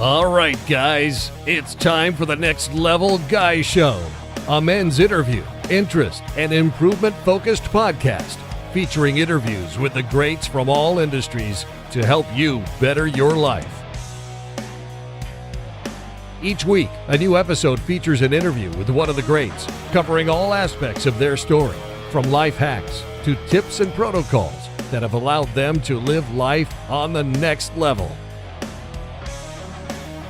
All right, guys, it's time for the Next Level Guy Show, a men's interview, interest, and improvement-focused podcast featuring interviews with the greats from all industries to help you better your life. Each week, a new episode features an interview with one of the greats, covering all aspects of their story, from life hacks to tips and protocols that have allowed them to live life on the next level.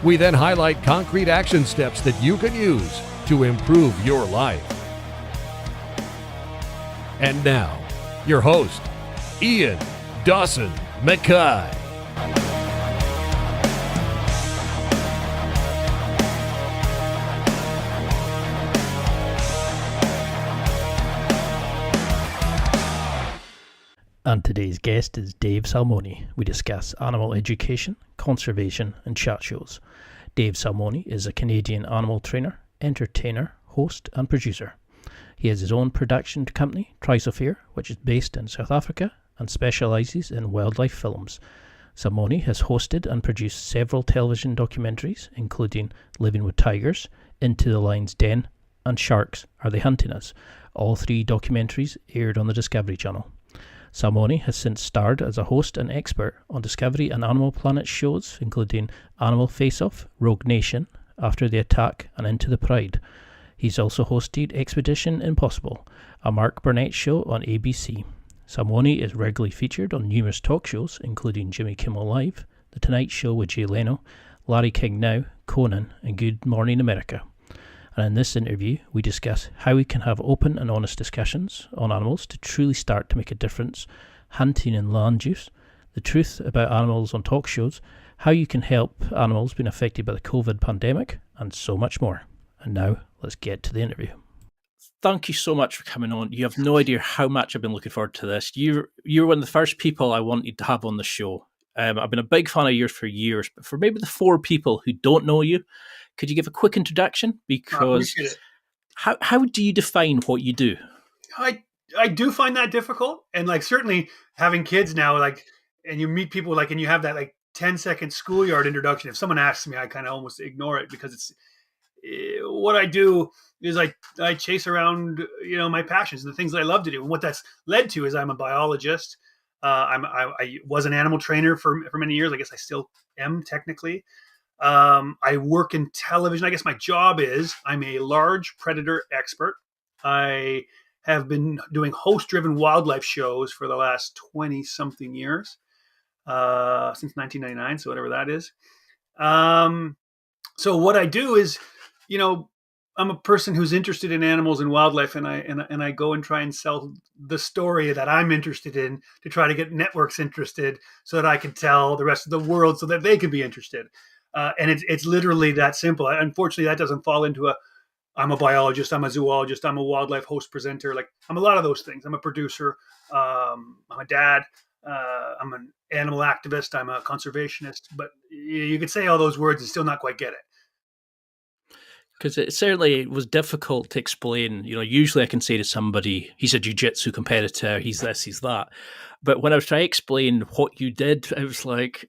We then highlight concrete action steps that you can use to improve your life. And now, your host, Ian Dawson Mackay. And today's guest is Dave Salmoni. We discuss animal education, conservation, and chat shows. Dave Salmoni is a Canadian animal trainer, entertainer, host, and producer. He has his own production company, Trisosphere, which is based in South Africa and specialises in wildlife films. Salmoni has hosted and produced several television documentaries, including Living with Tigers, Into the Lion's Den, and Sharks, Are They Hunting Us? All three documentaries aired on the Discovery Channel. Salmoni has since starred as a host and expert on Discovery and Animal Planet shows, including Animal Face-Off, Rogue Nation, After the Attack, and Into the Pride. He's also hosted Expedition Impossible, a Mark Burnett show on ABC. Salmoni is regularly featured on numerous talk shows, including Jimmy Kimmel Live, The Tonight Show with Jay Leno, Larry King Now, Conan, and Good Morning America. And in this interview, we discuss how we can have open and honest discussions on animals to truly start to make a difference, hunting and land use, the truth about animals on talk shows, how you can help animals being affected by the COVID pandemic, and so much more. And now, let's get to the interview. Thank you so much for coming on. You have no idea how much I've been looking forward to this. You're one of the first people I wanted to have on the show. I've been a big fan of yours for years, but for maybe the four people who don't know you, could you give a quick introduction? Because how do you define what you do? I do find that difficult. And certainly having kids now, and you meet people and you have that 10-second schoolyard introduction. If someone asks me, I kind of almost ignore it because it's what I do is I chase around, my passions and the things that I love to do. And what that's led to is I'm a biologist. I was an animal trainer for many years. I guess I still am technically. I work in television. I guess my job is I'm a large predator expert. I have been doing host-driven wildlife shows for the last 20-something years, since 1999, so whatever that is. So what I do is, I'm a person who's interested in animals and wildlife, and I go and try and sell the story that I'm interested in to try to get networks interested so that I can tell the rest of the world so that they can be interested. And it's literally that simple. Unfortunately, that doesn't fall into I'm a biologist, I'm a zoologist, I'm a wildlife host presenter. I'm a lot of those things. I'm a producer. I'm a dad. I'm an animal activist. I'm a conservationist. But you could say all those words and still not quite get it. Because it certainly was difficult to explain. Usually I can say to somebody, he's a jiu-jitsu competitor, he's this, he's that. But when I was trying to explain what you did, I was like,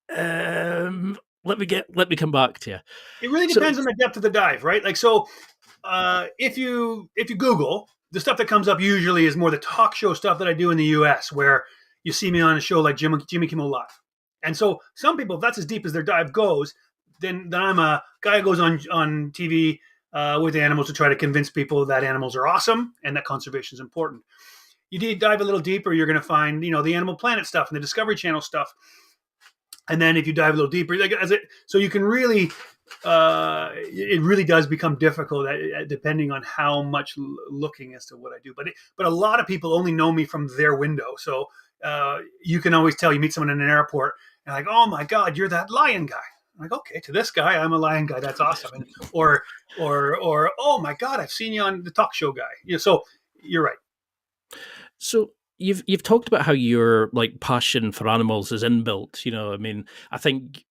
let me come back to you. It really depends on the depth of the dive, right? If you Google, the stuff that comes up usually is more the talk show stuff that I do in the US, where you see me on a show like Jimmy Kimmel Live. And so some people, if that's as deep as their dive goes, then I'm a guy who goes on TV with animals to try to convince people that animals are awesome and that conservation is important. You dive a little deeper, you're going to find, the Animal Planet stuff and the Discovery Channel stuff. And then if you dive a little deeper, so you can really, it really does become difficult depending on how much looking as to what I do. But a lot of people only know me from their window. So you can always tell, you meet someone in an airport and oh my God, you're that lion guy. I'm okay, to this guy, I'm a lion guy. That's awesome. And, or oh my God, I've seen you on the talk show guy. So you're right. So you've talked about how your passion for animals is inbuilt. I think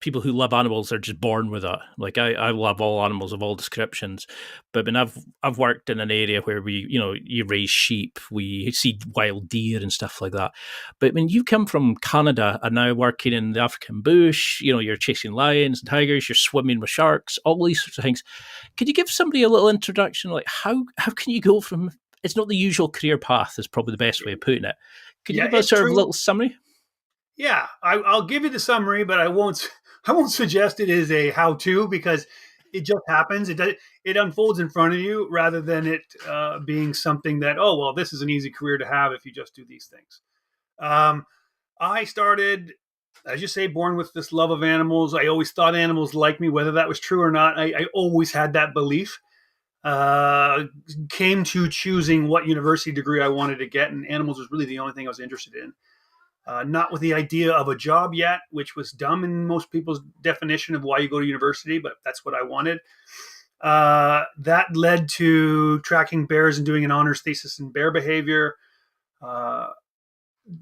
people who love animals are just born with it. Like I love all animals of all descriptions, but when I've worked in an area where we, you raise sheep, we see wild deer and stuff like that. But when you come from Canada and now working in the African bush, you're chasing lions and tigers, you're swimming with sharks, all these sorts of things. Could you give somebody a little introduction? Like how can you go from? It's not the usual career path. Is probably the best way of putting it. Could you Yeah, give us it's sort of a true. little summary? Yeah, I'll give you the summary, but I won't. I won't suggest it is a how-to because it just happens. It unfolds in front of you rather than it being something that this is an easy career to have if you just do these things. I started, as you say, born with this love of animals. I always thought animals liked me, whether that was true or not. I always had that belief. Came to choosing what university degree I wanted to get, and animals was really the only thing I was interested in. Not with the idea of a job yet, which was dumb in most people's definition of why you go to university, but that's what I wanted. That led to tracking bears and doing an honors thesis in bear behavior.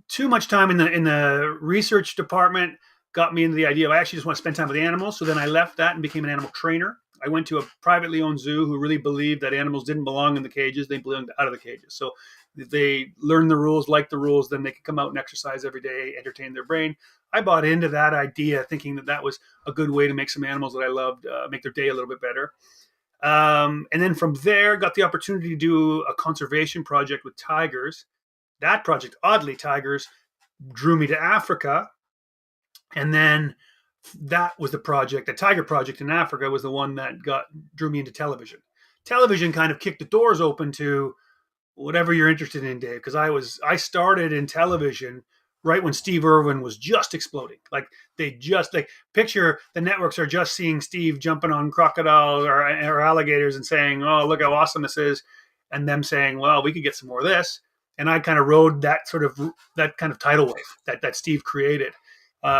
Too much time in the research department got me into the idea of I actually just want to spend time with animals. So then I left that and became an animal trainer. I went to a privately owned zoo who really believed that animals didn't belong in the cages; they belonged out of the cages. So if they learn the rules, like the rules, then they could come out and exercise every day, entertain their brain. I bought into that idea, thinking that was a good way to make some animals that I loved make their day a little bit better. And then from there, got the opportunity to do a conservation project with tigers. That project, oddly, tigers drew me to Africa. And then that was the project, the tiger project in Africa was the one that drew me into television. Television kind of kicked the doors open to whatever you're interested in, Dave, because I started in television right when Steve Irwin was just exploding. Like picture the networks are just seeing Steve jumping on crocodiles or alligators and saying, "Oh, look how awesome this is," and them saying, "Well, we could get some more of this." And I kind of rode that kind of tidal wave that Steve created.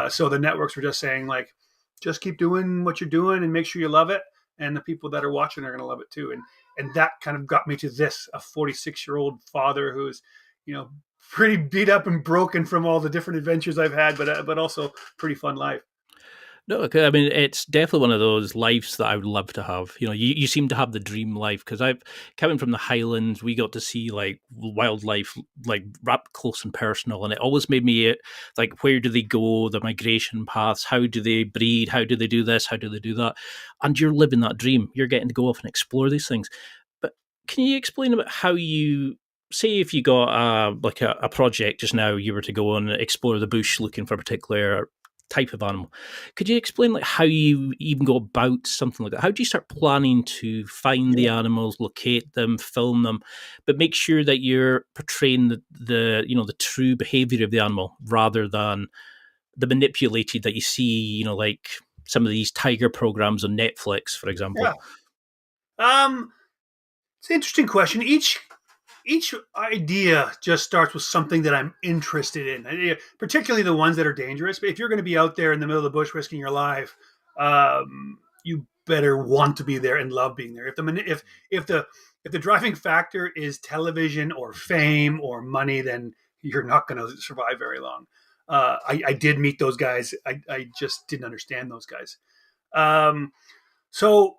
So the networks were just saying, like, just keep doing what you're doing and make sure you love it, and the people that are watching are going to love it too. And that kind of got me to this, a 46-year-old father who's, pretty beat up and broken from all the different adventures I've had, but also pretty fun life. No, I mean, it's definitely one of those lives that I would love to have. You seem to have the dream life because I've coming from the Highlands, we got to see like wildlife, like up close and personal. And it always made me like, where do they go? The migration paths, how do they breed? How do they do this? How do they do that? And you're living that dream. You're getting to go off and explore these things. But can you explain about how you, say if you got a project just now, you were to go and explore the bush looking for a particular type of animal. Could you explain like how you even go about something like that? How do you start planning to find the animals, locate them, film them, but make sure that you're portraying the true behavior of the animal rather than the manipulated that you see, like some of these tiger programs on Netflix, for example? Yeah. It's an interesting question. Each idea just starts with something that I'm interested in, particularly the ones that are dangerous. But if you're going to be out there in the middle of the bush risking your life, you better want to be there and love being there. If the driving factor is television or fame or money, then you're not going to survive very long. I did meet those guys. I just didn't understand those guys. So,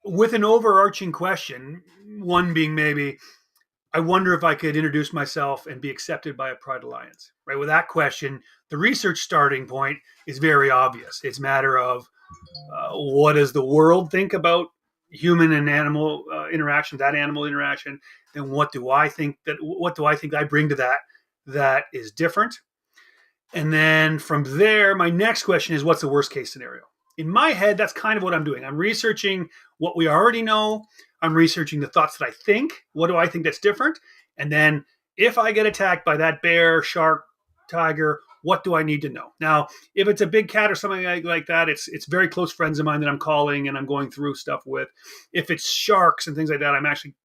with an overarching question, one being maybe, I wonder if I could introduce myself and be accepted by a Pride Alliance. Right? With that question, the research starting point is very obvious. It's a matter of what does the world think about human and animal interaction, that animal interaction, and what do I think I bring to that is different. And then from there, my next question is, what's the worst case scenario? In my head, that's kind of what I'm doing. I'm researching what we already know. I'm researching the thoughts that I think. What do I think that's different? And then if I get attacked by that bear, shark, tiger, what do I need to know? Now, if it's a big cat or something like that, it's very close friends of mine that I'm calling and I'm going through stuff with. If it's sharks and things like that, I'm actually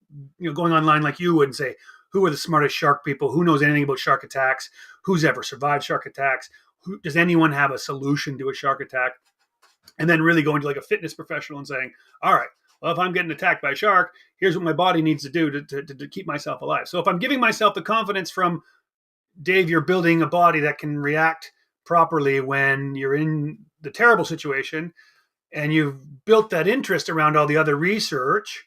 going online like you would and say, who are the smartest shark people? Who knows anything about shark attacks? Who's ever survived shark attacks? Does anyone have a solution to a shark attack? And then really going to like a fitness professional and saying, all right, well, if I'm getting attacked by a shark, here's what my body needs to do to keep myself alive. So if I'm giving myself the confidence from Dave, you're building a body that can react properly when you're in the terrible situation, and you've built that interest around all the other research,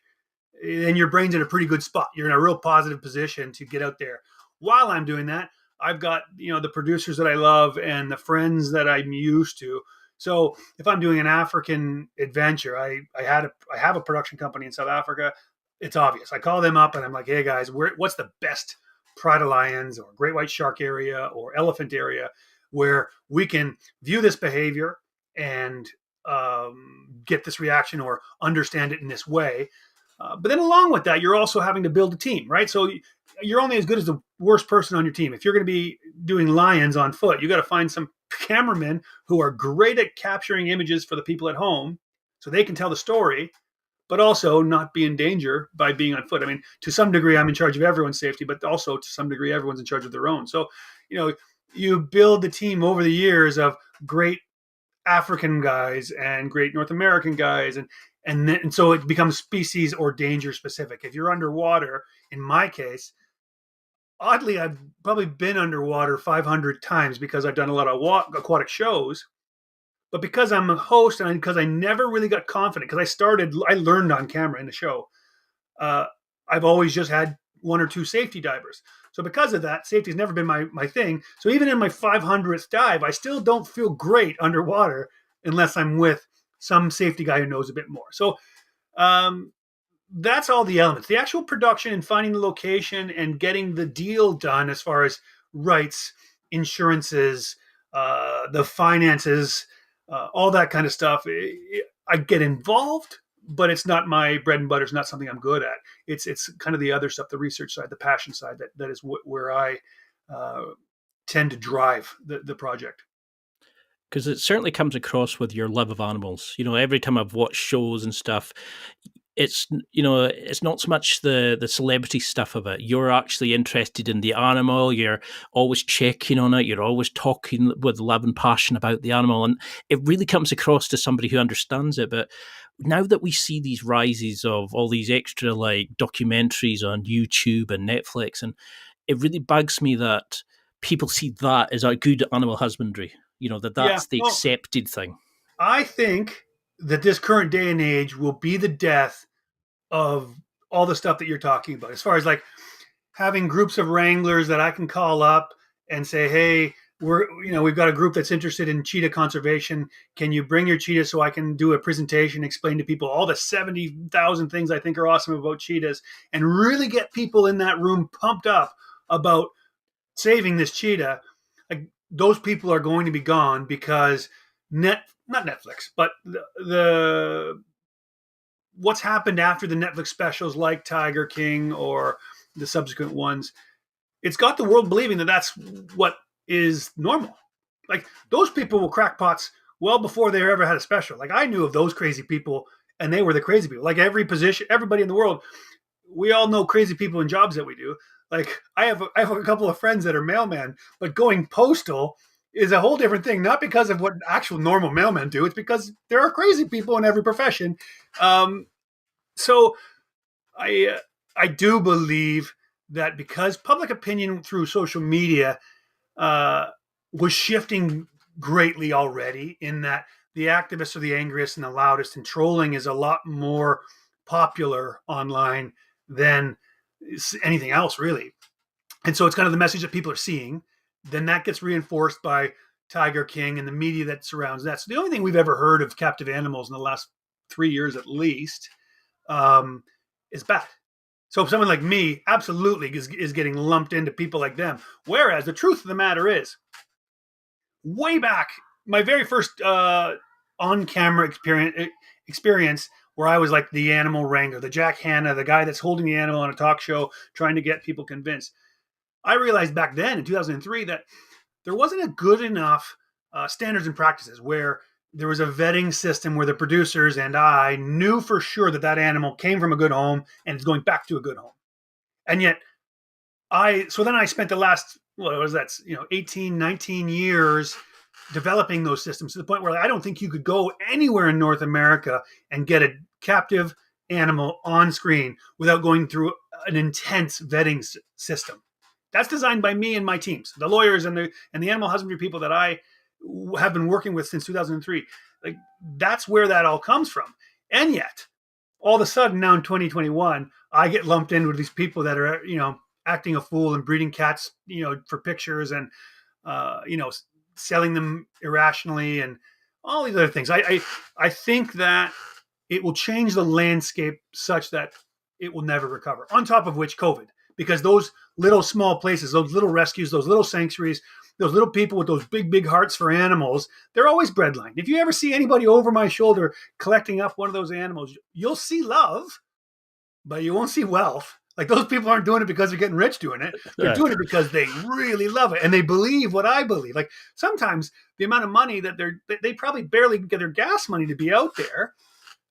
then your brain's in a pretty good spot. You're in a real positive position to get out there. While I'm doing that, I've got, the producers that I love and the friends that I'm used to. So if I'm doing an African adventure, I have a production company in South Africa. It's obvious. I call them up and I'm like, hey guys, what's the best Pride of Lions or great white shark area or elephant area where we can view this behavior and get this reaction or understand it in this way. But then along with that, you're also having to build a team, right? So you're only as good as the worst person on your team. If you're going to be doing lions on foot, you got to find some cameramen who are great at capturing images for the people at home so they can tell the story, but also not be in danger by being on foot. I mean, to some degree, I'm in charge of everyone's safety, but also to some degree, everyone's in charge of their own. So, you build the team over the years of great African guys and great North American guys, and so it becomes species or danger specific. If you're underwater, in my case, oddly, I've probably been underwater 500 times because I've done a lot of aquatic shows. But because I'm a host and because I never really got confident, because I learned on camera in the show, I've always just had one or two safety divers. So because of that, safety has never been my thing. So even in my 500th dive, I still don't feel great underwater unless I'm with some safety guy who knows a bit more. So that's all the elements. The actual production and finding the location and getting the deal done as far as rights, insurances, the finances, all that kind of stuff. I get involved, but it's not my bread and butter. It's not something I'm good at. It's kind of the other stuff, the research side, the passion side, that is where I tend to drive the project. Because it certainly comes across with your love of animals. Every time I've watched shows and stuff, it's not so much the celebrity stuff of it. You're actually interested in the animal. You're always checking on it. You're always talking with love and passion about the animal, and it really comes across to somebody who understands it. But now that we see these rises of all these extra documentaries on YouTube and Netflix, and it really bugs me that people see that as a good animal husbandry. That's the accepted thing. I think that this current day and age will be the death of all the stuff that you're talking about, as far as having groups of wranglers that I can call up and say, hey, we've got a group that's interested in cheetah conservation. Can you bring your cheetah so I can do a presentation, explain to people all the 70,000 things I think are awesome about cheetahs, and really get people in that room pumped up about saving this cheetah? Those people are going to be gone because not Netflix, but the what's happened after the Netflix specials like Tiger King or the subsequent ones, it's got the world believing that that's what is normal. Those people will crack pots well before they ever had a special. I knew of those crazy people, and they were the crazy people. Everybody in the world, we all know crazy people in jobs that we do. I have a couple of friends that are mailmen, but going postal is a whole different thing. Not because of what actual normal mailmen do. It's because there are crazy people in every profession. So I do believe that because public opinion through social media was shifting greatly already, in that the activists are the angriest and the loudest, and trolling is a lot more popular online than anything else, really. And so it's kind of the message that people are seeing. Then that gets reinforced by Tiger King and the media that surrounds that. So the only thing we've ever heard of captive animals in the last 3 years at least is bad. So someone like me absolutely is getting lumped into people like them. Whereas the truth of the matter is, way back, my very first on-camera experience where I was like the animal wrangler, the Jack Hanna, the guy that's holding the animal on a talk show, trying to get people convinced. I realized back then in 2003 that there wasn't a good enough standards and practices where there was a vetting system where the producers and I knew for sure that animal came from a good home and is going back to a good home. And yet then I spent the last, 18, 19 years developing those systems to the point where I don't think you could go anywhere in North America and get a captive animal on screen without going through an intense vetting system. That's designed by me and my teams, the lawyers and the animal husbandry people that I have been working with since 2003. Like, that's where that all comes from. And yet, all of a sudden now in 2021, I get lumped in with these people that are, acting a fool and breeding cats, for pictures and, selling them irrationally and all these other things. I think that it will change the landscape such that it will never recover. On top of which, COVID, because those little small places, those little rescues, those little sanctuaries, those little people with those big, big hearts for animals, they're always breadlined. If you ever see anybody over my shoulder collecting up one of those animals, you'll see love, but you won't see wealth. Like, those people aren't doing it because they're getting rich doing it. They're doing it because they really love it. And they believe what I believe. Like, sometimes the amount of money that they probably barely get their gas money to be out there,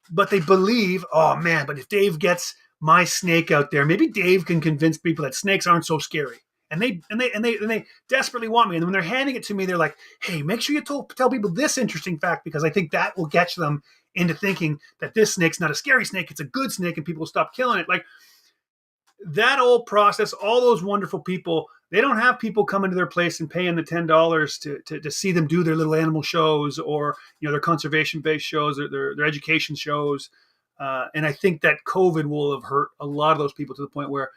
but they believe, oh man, but if Dave gets my snake out there, maybe Dave can convince people that snakes aren't so scary. And they desperately want me. And when they're handing it to me, they're like, hey, make sure you tell people this interesting fact, because I think that will get them into thinking that this snake's not a scary snake, it's a good snake, and people will stop killing it. Like, that whole process, all those wonderful people, they don't have people coming to their place and paying the $10 to see them do their little animal shows, or their conservation-based shows, or their education shows. And I think that COVID will have hurt a lot of those people to the point where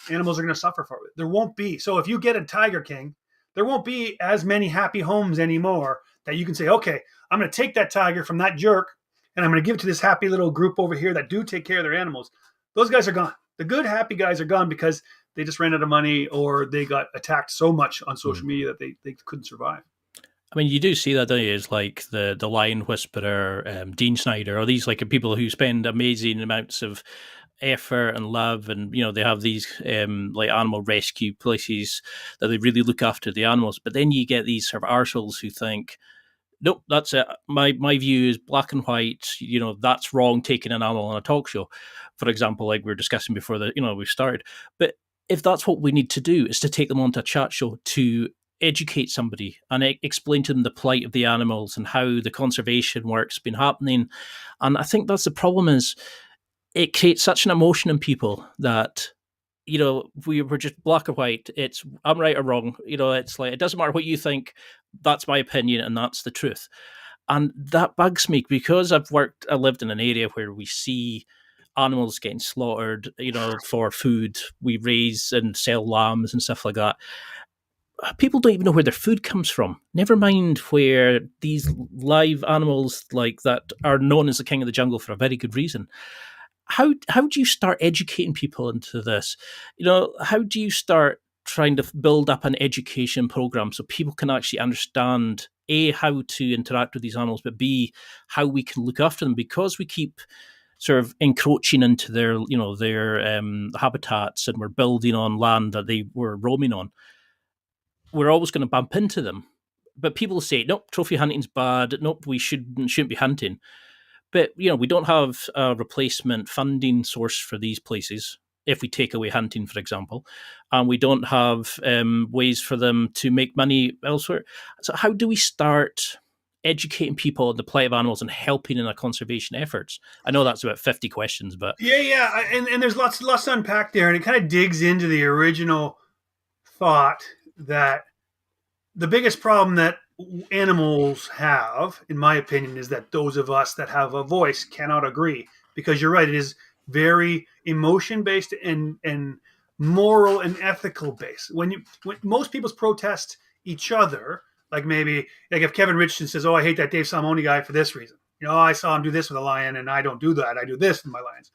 animals are going to suffer for it. There won't be. So if you get a Tiger King, there won't be as many happy homes anymore that you can say, okay, I'm going to take that tiger from that jerk and I'm going to give it to this happy little group over here that do take care of their animals. Those guys are gone. The good, happy guys are gone because they just ran out of money, or they got attacked so much on social media that they couldn't survive. I mean, you do see that, don't you? It's like the Lion Whisperer, Dean Snyder, or these like people who spend amazing amounts of effort and love, and they have these like animal rescue places that they really look after the animals. But then you get these sort of arseholes who think, nope, that's it. My view is black and white. That's wrong, taking an animal on a talk show, for example, like we were discussing before we started. But if that's what we need to do, is to take them onto a chat show to educate somebody and explain to them the plight of the animals and how the conservation work's been happening. And I think that's the problem, is it creates such an emotion in people that we were just black or white. It's I'm right or wrong. It's like, it doesn't matter what you think. That's my opinion, and that's the truth. And that bugs me, because I lived in an area where we see animals getting slaughtered, for food. We raise and sell lambs and stuff like that. People don't even know where their food comes from. Never mind where these live animals like that are known as the king of the jungle for a very good reason. How do you start educating people into this? How do you start trying to build up an education program so people can actually understand, A, how to interact with these animals, but B, how we can look after them, because we keep sort of encroaching into their habitats, and we're building on land that they were roaming on. We're always going to bump into them. But people say, nope, trophy hunting's bad. Nope, we shouldn't be hunting. But, we don't have a replacement funding source for these places if we take away hunting, for example. And we don't have ways for them to make money elsewhere. So how do we start educating people on the plight of animals and helping in our conservation efforts? I know that's about 50 questions, but... Yeah. And there's lots to unpack there. And it kind of digs into the original thought that the biggest problem that animals have, in my opinion, is that those of us that have a voice cannot agree. Because you're right, it is very emotion-based and moral and ethical based. When most people protest each other, like maybe like if Kevin Richardson says, "Oh, I hate that Dave Salmoni guy for this reason," I saw him do this with a lion, and I don't do that. I do this with my lions.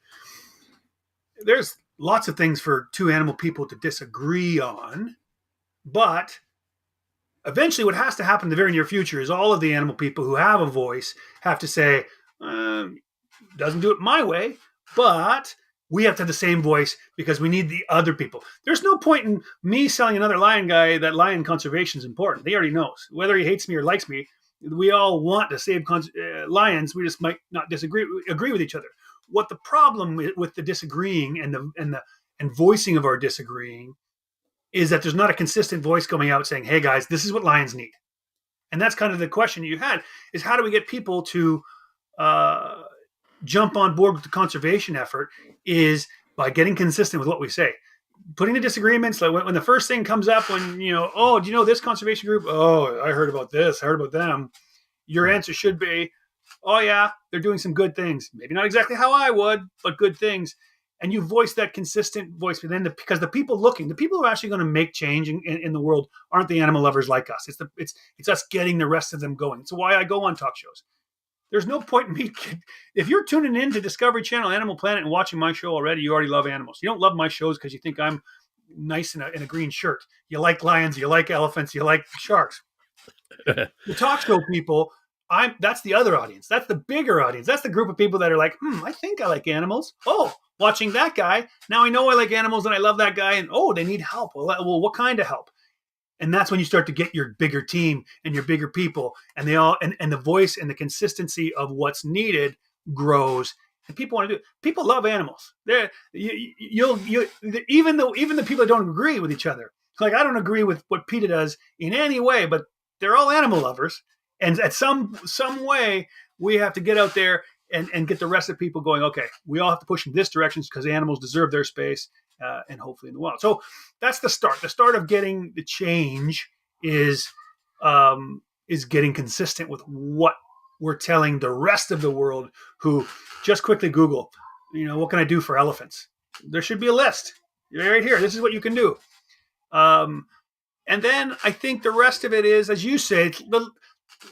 There's lots of things for two animal people to disagree on, but eventually what has to happen in the very near future is all of the animal people who have a voice have to say, doesn't do it my way, but we have to have the same voice because we need the other people. There's no point in me selling another lion guy that lion conservation is important. He already knows. Whether he hates me or likes me, we all want to save lions. We just might not agree with each other. What the problem with the disagreeing and voicing of our disagreeing is that there's not a consistent voice coming out saying, hey guys, this is what lions need. And that's kind of the question you had, is how do we get people to jump on board with the conservation effort, is by getting consistent with what we say. putting the disagreements, like when the first thing comes up, when, oh, do you know this conservation group? Oh, I heard about this. I heard about them. Your answer should be, oh yeah, they're doing some good things. Maybe not exactly how I would, but good things. And you voice that consistent voice, but then because the people who are actually going to make change in the world aren't the animal lovers like us. It's us getting the rest of them going. It's why I go on talk shows. There's no point in me. If you're tuning in to Discovery Channel, Animal Planet, and watching my show already, you already love animals. You don't love my shows because you think I'm nice in a green shirt. You like lions, you like elephants, you like sharks. The talk show people, that's the other audience. That's the bigger audience. That's the group of people that are like, I think I like animals. Oh, watching that guy, now I know I like animals and I love that guy. And they need help. Well, what kind of help? And that's when you start to get your bigger team and your bigger people, and they all and the voice and the consistency of what's needed grows. And people want to do it. People love animals. Even the people that don't agree with each other. Like, I don't agree with what PETA does in any way, but they're all animal lovers. And at some way, we have to get out there and get the rest of the people going, okay, we all have to push in this direction because animals deserve their space, and hopefully in the wild. So that's the start. The start of getting the change is getting consistent with what we're telling the rest of the world, who just quickly Google, what can I do for elephants? There should be a list right here. This is what you can do. And then I think the rest of it is, as you say,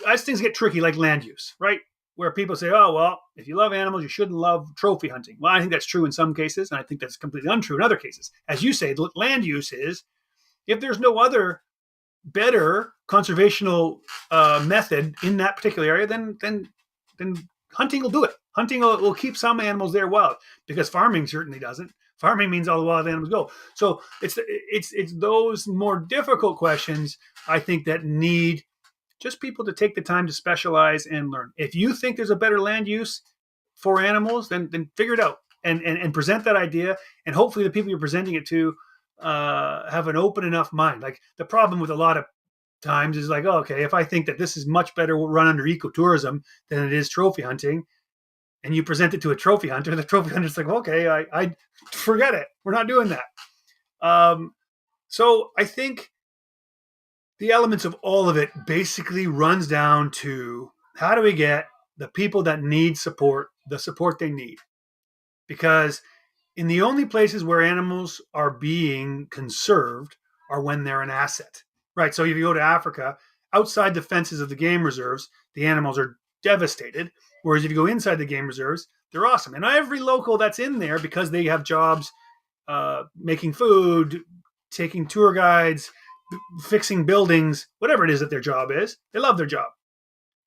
as things get tricky, like land use, right? Where people say, oh, well, if you love animals, you shouldn't love trophy hunting. Well, I think that's true in some cases, and I think that's completely untrue in other cases. As you say, land use is, if there's no other better conservational method in that particular area, then hunting will do it. Hunting will keep some animals there wild, because farming certainly doesn't. Farming means all the wild animals go. So it's those more difficult questions, I think, that need just people to take the time to specialize and learn. If you think there's a better land use for animals, then figure it out and present that idea. And hopefully the people you're presenting it to have an open enough mind. Like, the problem with a lot of times is like, oh, okay, if I think that this is much better run under ecotourism than it is trophy hunting, and you present it to a trophy hunter, the trophy hunter's like, well, okay, I forget it. We're not doing that. So I think the elements of all of it basically runs down to, how do we get the people that need support the support they need? Because in the only places where animals are being conserved are when they're an asset, right? So if you go to Africa, outside the fences of the game reserves, the animals are devastated. Whereas if you go inside the game reserves, they're awesome. And every local that's in there, because they have jobs making food, taking tour guides, fixing buildings, whatever it is that their job is, they love their job.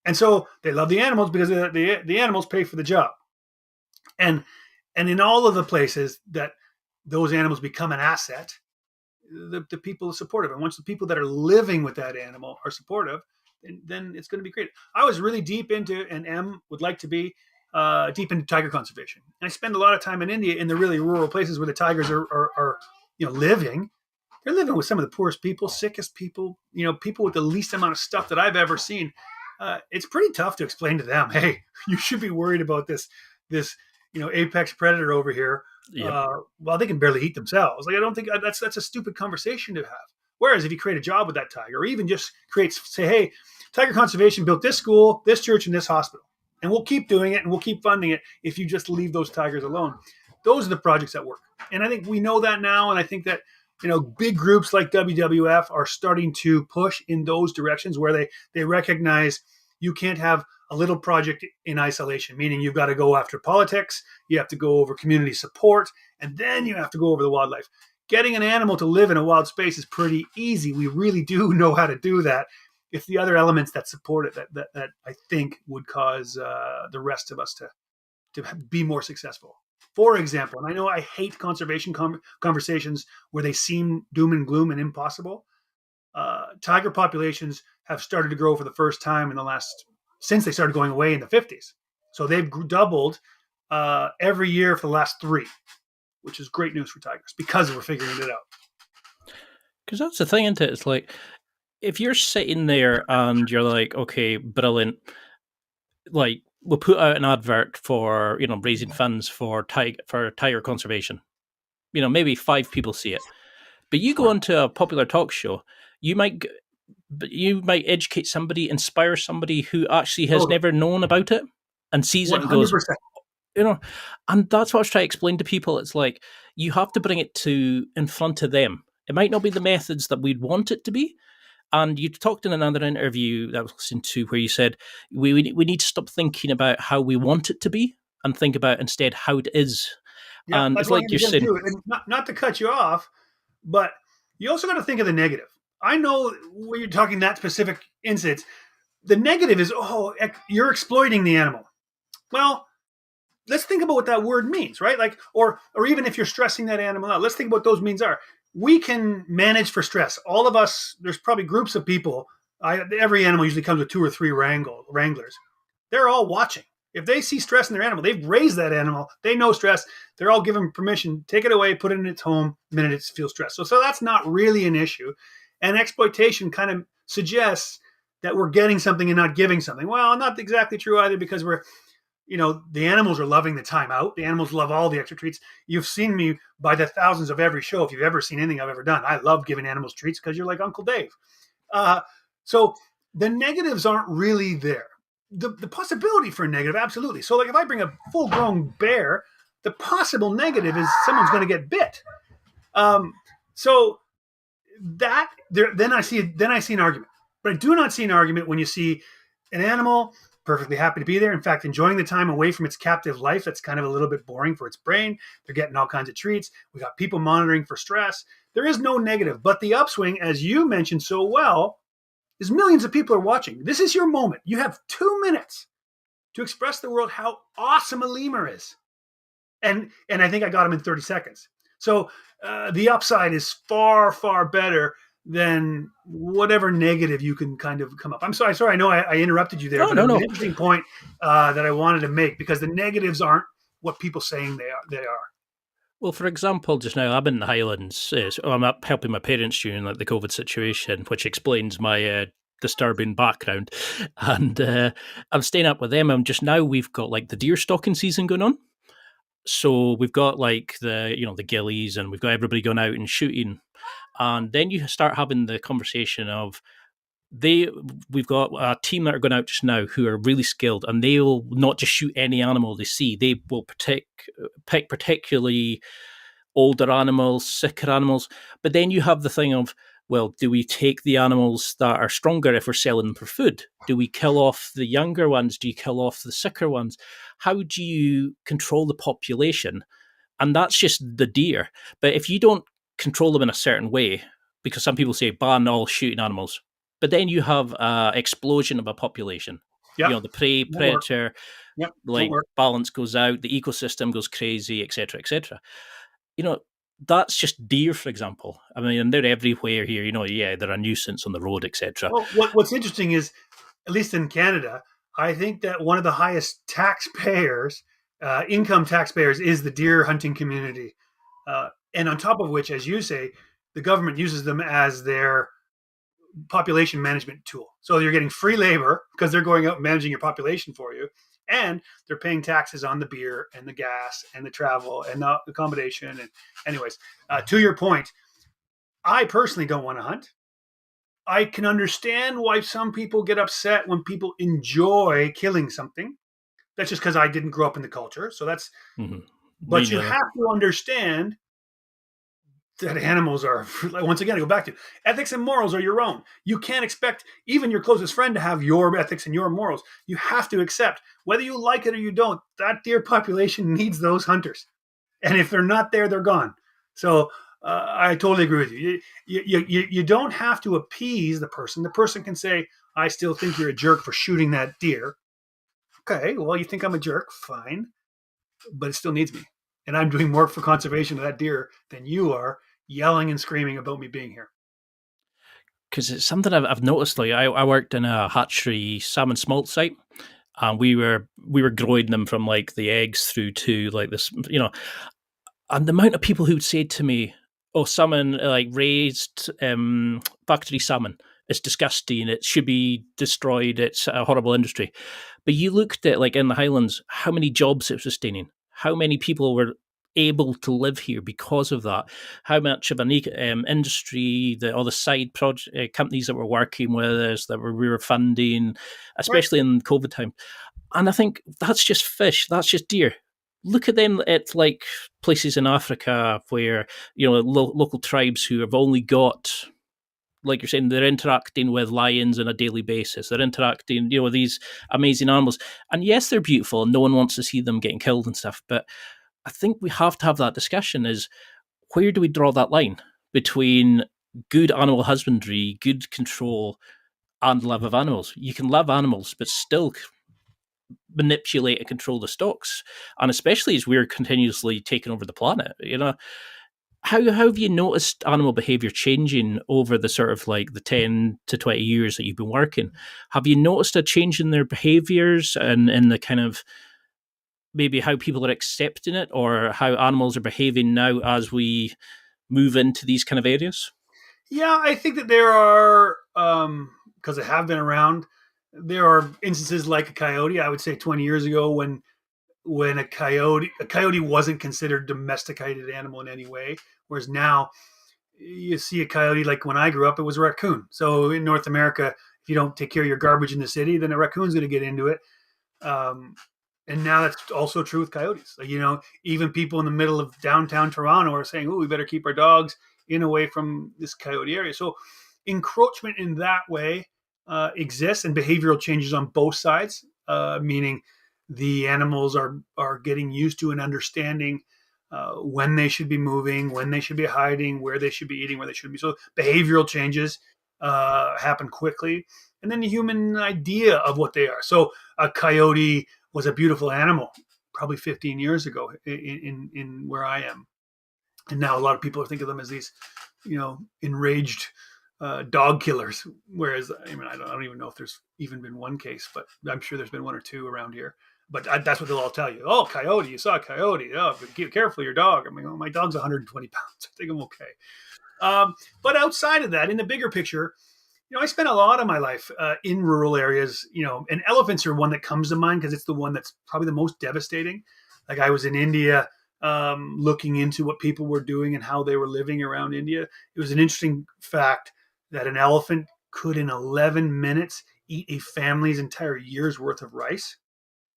And so they love the animals because the animals pay for the job. And in all of the places that those animals become an asset, the people are supportive. And once the people that are living with that animal are supportive, then it's going to be great. I was really deep into, and Em would like to be, deep into tiger conservation. And I spend a lot of time in India, in the really rural places where the tigers are living. They're living with some of the poorest people, sickest people, people with the least amount of stuff that I've ever seen. It's pretty tough to explain to them, hey, you should be worried about this apex predator over here. Yep. Well, they can barely eat themselves. Like, I don't think that's a stupid conversation to have. Whereas if you create a job with that tiger, or even just say, hey, tiger conservation built this school, this church, and this hospital, and we'll keep doing it and we'll keep funding it if you just leave those tigers alone. Those are the projects that work. And I think we know that now. And I think that, big groups like WWF are starting to push in those directions, where they recognize you can't have a little project in isolation, meaning you've got to go after politics, you have to go over community support, and then you have to go over the wildlife. Getting an animal to live in a wild space is pretty easy. We really do know how to do that. It's the other elements that support it that I think would cause the rest of us to be more successful. For example, and I know I hate conservation conversations where they seem doom and gloom and impossible. Tiger populations have started to grow for the first time since they started going away in the 50s. So they've doubled every year for the last 3, which is great news for tigers because we're figuring it out. Because that's the thing, isn't it? It's like, if you're sitting there and you're like, okay, brilliant, like, we'll put out an advert for, raising funds for tiger conservation. maybe 5 people see it. But you go onto a popular talk show, you might educate somebody, inspire somebody who actually has never known about it and sees it and goes, 100%. And that's what I was trying to explain to people. It's like you have to bring it to in front of them. It might not be the methods that we'd want it to be. And you talked in another interview that I was listening to where you said we need to stop thinking about how we want it to be and think about instead how it is. Yeah, And that's it's what like you're saying. And not to cut you off, but you also got to think of the negative. I know when you're talking that specific instance, the negative is, you're exploiting the animal. Well, let's think about what that word means, right? Like, or even if you're stressing that animal out, let's think about what those means are. We can manage for stress. All of us, there's probably groups of people. Every animal usually comes with 2 or 3 wranglers. They're all watching. If they see stress in their animal, they've raised that animal. They know stress. They're all given permission. Take it away, put it in its home the minute it feels stressed. So that's not really an issue. And exploitation kind of suggests that we're getting something and not giving something. Well, not exactly true either, because the animals are loving the time out. The animals love all the extra treats. You've seen me by the thousands of every show. If you've ever seen anything I've ever done, I love giving animals treats because you're like Uncle Dave. So the negatives aren't really there. The possibility for a negative, absolutely. So like if I bring a full-grown bear, the possible negative is someone's going to get bit. So that then I see an argument. But I do not see an argument when you see an animal perfectly happy to be there. In fact, enjoying the time away from its captive life. That's kind of a little bit boring for its brain. They're getting all kinds of treats. We got people monitoring for stress. There is no negative. But the upswing, as you mentioned so well, is millions of people are watching. This is your moment. You have 2 minutes to express to the world how awesome a lemur is. And I think I got him in 30 seconds. So the upside is far, far better than whatever negative you can kind of come up. I'm sorry. I know I interrupted you there. No. An interesting point that I wanted to make, because the negatives aren't what people saying they are. Well, for example, just now I'm in the Highlands. So I'm up helping my parents during the COVID situation, which explains my disturbing background. And I'm staying up with them. And just now we've got the deer stalking season going on. So we've got the gillies, and we've got everybody going out and shooting. And then you start having the conversation of we've got a team that are going out just now who are really skilled, and they will not just shoot any animal they see. They will pick particularly older animals, sicker animals. But then you have the thing of, well, do we take the animals that are stronger if we're selling them for food? Do we kill off the younger ones? Do you kill off the sicker ones? How do you control the population? And that's just the deer. But if you don't control them in a certain way, because some people say ban all shooting animals, but then you have an explosion of a population. Yep. The prey, predator, yep. balance goes out, the ecosystem goes crazy, etc., etc. That's just deer, for example. I mean, and they're everywhere here. They're a nuisance on the road, etc. Well, what's interesting is, at least in Canada, I think that one of the highest taxpayers, income taxpayers, is the deer hunting community. And on top of which, as you say, the government uses them as their population management tool. So you're getting free labor because they're going out and managing your population for you. And they're paying taxes on the beer and the gas and the travel and the accommodation. And anyways, to your point, I personally don't want to hunt. I can understand why some people get upset when people enjoy killing something. That's just because I didn't grow up in the culture. So that's, but you have to understand that animals are, once again, I go back to ethics and morals are your own. You can't expect even your closest friend to have your ethics and your morals. You have to accept, whether you like it or you don't, that deer population needs those hunters. And if they're not there, they're gone. So I totally agree with you. You don't have to appease the person. The person can say, I still think you're a jerk for shooting that deer. Okay, well, you think I'm a jerk? Fine. But it still needs me. And I'm doing more for conservation of that deer than you are yelling and screaming about me being here. Because it's something I've noticed. I worked in a hatchery salmon smolt site, and we were growing them from the eggs through to this, and the amount of people who'd say to me, "Oh, salmon raised factory salmon, it's disgusting. It should be destroyed. It's a horrible industry." But you looked at in the Highlands, how many jobs it was sustaining, how many people were able to live here because of that. How much of an industry, all the side project companies that we're working with us, that we were funding, especially in COVID time. And I think that's just fish, that's just deer. Look at them at like places in Africa where, local tribes who have only got, like you're saying, they're interacting with lions on a daily basis. They're interacting, with these amazing animals. And yes, they're beautiful and no one wants to see them getting killed and stuff. But I think we have to have that discussion is, where do we draw that line between good animal husbandry, good control, and love of animals? You can love animals, but still manipulate and control the stocks. And especially as we're continuously taking over the planet, how have you noticed animal behavior changing over the sort of like the 10 to 20 years that you've been working? Have you noticed a change in their behaviors and in the kind of maybe how people are accepting it, or how animals are behaving now as we move into these kind of areas? Yeah, I think that there are, because they have been around, there are instances like a coyote. I would say 20 years ago when a coyote wasn't considered domesticated animal in any way, whereas now you see a coyote. Like when I grew up, it was a raccoon. So in North America, if you don't take care of your garbage in the city, then a raccoon's going to get into it. Um, and now that's also true with coyotes. Like, even people in the middle of downtown Toronto are saying, "Oh, we better keep our dogs in away from this coyote area." So encroachment in that way exists, and behavioral changes on both sides, meaning the animals are getting used to and understanding when they should be moving, when they should be hiding, where they should be eating, where they shouldn't be. So behavioral changes happen quickly, and then the human idea of what they are. So a coyote was a beautiful animal probably 15 years ago in where I am, and now a lot of people think of them as these, enraged dog killers. Whereas, I don't even know if there's even been one case, but I'm sure there's been one or two around here. But that's what they'll all tell you. Oh, coyote! You saw a coyote. Oh, be careful, your dog. My dog's 120 pounds. I think I'm okay. But outside of that, in the bigger picture, I spent a lot of my life in rural areas, and elephants are one that comes to mind because it's the one that's probably the most devastating. Like I was in India looking into what people were doing and how they were living around India. It was an interesting fact that an elephant could, in 11 minutes, eat a family's entire year's worth of rice,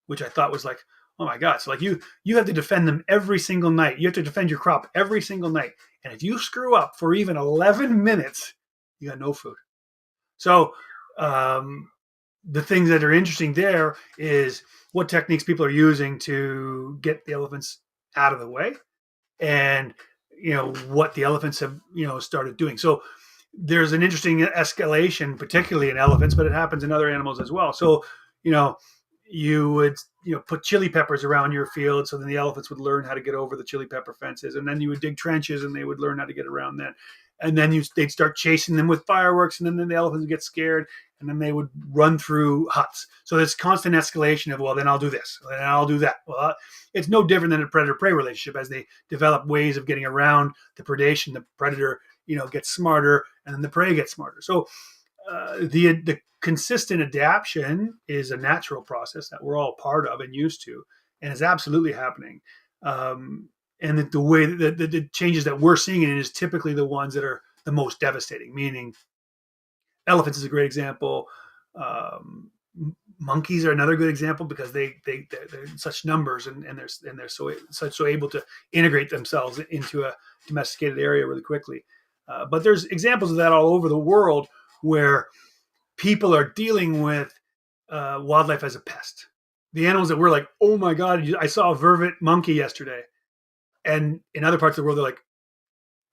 which I thought was like, oh my God. So like you have to defend them every single night. You have to defend your crop every single night. And if you screw up for even 11 minutes, you got no food. So the things that are interesting there is what techniques people are using to get the elephants out of the way, and what the elephants have started doing. So there's an interesting escalation, particularly in elephants, but it happens in other animals as well. So you would put chili peppers around your field, so then the elephants would learn how to get over the chili pepper fences, and then you would dig trenches and they would learn how to get around that. And then they'd start chasing them with fireworks, and then the elephants would get scared, and then they would run through huts. So there's constant escalation of, well, then I'll do this, and I'll do that. Well, it's no different than a predator-prey relationship. As they develop ways of getting around the predation, the predator, gets smarter, and then the prey gets smarter. So the consistent adaptation is a natural process that we're all part of and used to, and is absolutely happening. And the way that the changes that we're seeing in it is typically the ones that are the most devastating, meaning elephants is a great example. Monkeys are another good example because they're in such numbers and they're so able to integrate themselves into a domesticated area really quickly. But there's examples of that all over the world where people are dealing with wildlife as a pest. The animals that we're like, oh my God, I saw a vervet monkey yesterday. And in other parts of the world, they're like,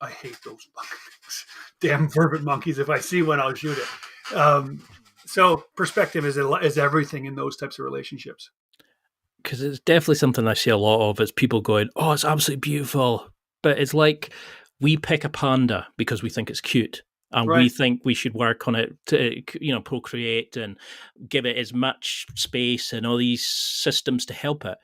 I hate those monkeys. Damn vervet monkeys. If I see one, I'll shoot it. So perspective is everything in those types of relationships. Because it's definitely something I see a lot of is people going, oh, it's absolutely beautiful. But it's like we pick a panda because we think it's cute. And we think we should work on it to, procreate and give it as much space and all these systems to help it.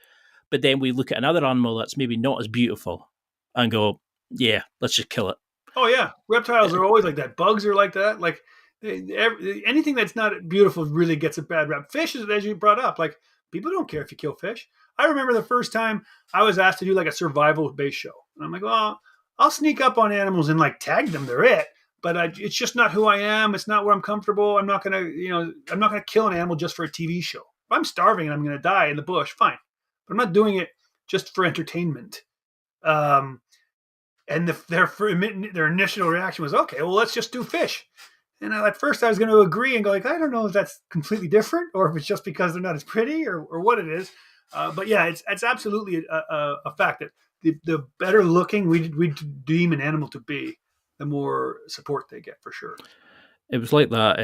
But then we look at another animal that's maybe not as beautiful and go, yeah, let's just kill it. Oh, yeah. Reptiles are always like that. Bugs are like that. Like anything that's not beautiful really gets a bad rap. Fish, as you brought up, like people don't care if you kill fish. I remember the first time I was asked to do like a survival-based show. And I'm like, well, I'll sneak up on animals and like tag them. They're it. But it's just not who I am. It's not where I'm comfortable. I'm not going to, I'm not going to kill an animal just for a TV show. If I'm starving and I'm going to die in the bush, fine. But I'm not doing it just for entertainment. And their initial reaction was, okay, well, let's just do fish. And at first I was going to agree and go like, I don't know if that's completely different or if it's just because they're not as pretty or what it is. But yeah, it's absolutely a fact that the better looking we deem an animal to be, the more support they get for sure. It was like that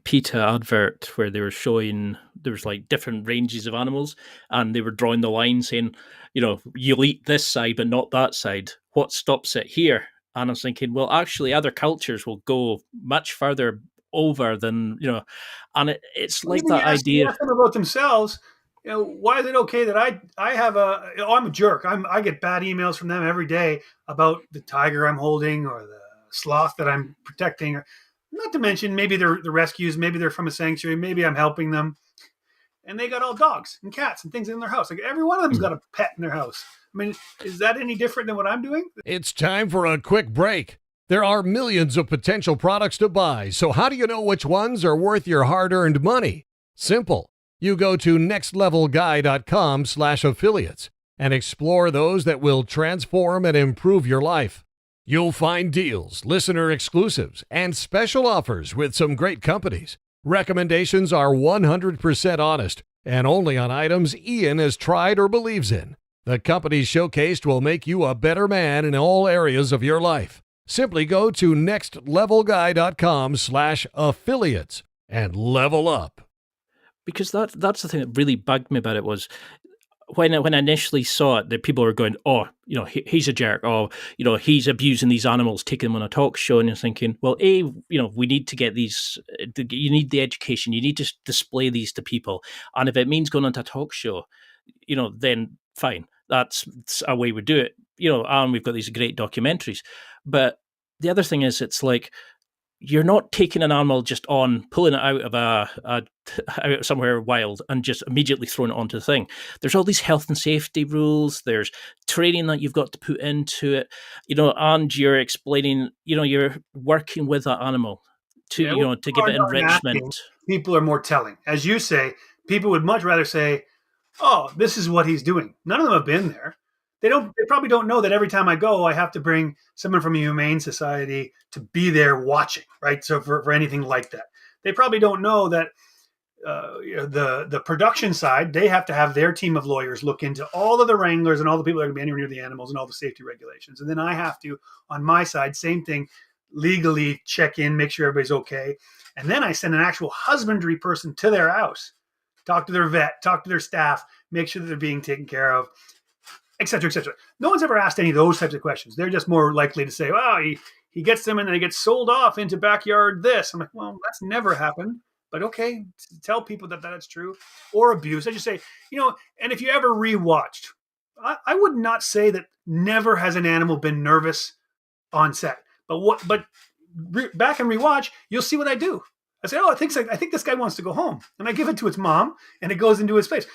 PETA advert where they were showing there was like different ranges of animals, and they were drawing the line saying, you'll eat this side but not that side. What stops it here? And I was thinking, well, actually, other cultures will go much further over than and it's like that idea. Ask them about themselves. Why is it okay that I have I'm a jerk. I get bad emails from them every day about the tiger I'm holding or the sloth that I'm protecting. Not to mention, maybe they're the rescues, maybe they're from a sanctuary, maybe I'm helping them. And they got all dogs and cats and things in their house. Like every one of them's got a pet in their house. I mean, is that any different than what I'm doing? It's time for a quick break. There are millions of potential products to buy, so how do you know which ones are worth your hard-earned money? Simple. You go to nextlevelguy.com/affiliates and explore those that will transform and improve your life. You'll find deals, listener exclusives, and special offers with some great companies. Recommendations are 100% honest and only on items Ian has tried or believes in. The companies showcased will make you a better man in all areas of your life. Simply go to nextlevelguy.com/affiliates and level up. Because that's the thing that really bugged me about it was when I initially saw it, that people were going, oh, he's a jerk. Oh, he's abusing these animals, taking them on a talk show. And you're thinking, well, we need to get these, you need the education. You need to display these to people. And if it means going on to a talk show, then fine. That's a way we do it. And we've got these great documentaries. But the other thing is, it's like, you're not taking an animal just on, pulling it out of out somewhere wild and just immediately throwing it onto the thing. There's all these health and safety rules. There's training that you've got to put into it, and you're explaining, you're working with that animal to, to give it enrichment. People are more telling. As you say, people would much rather say, oh, this is what he's doing. None of them have been there. They probably don't know that every time I go, I have to bring someone from a humane society to be there watching, right? So for anything like that, they probably don't know that the production side, they have to have their team of lawyers look into all of the wranglers and all the people that are going to be anywhere near the animals and all the safety regulations. And then I have to, on my side, same thing, legally check in, make sure everybody's okay. And then I send an actual husbandry person to their house, talk to their vet, talk to their staff, make sure that they're being taken care of, et cetera, et cetera. No one's ever asked any of those types of questions. They're just more likely to say, well, he gets them and then he gets sold off into backyard this. I'm like, well, that's never happened. But okay, tell people that that's true. Or abuse. I just say, and if you ever rewatched, I would not say that never has an animal been nervous on set. But back and rewatch, you'll see what I do. I say, I think this guy wants to go home. And I give it to its mom, and it goes into his face.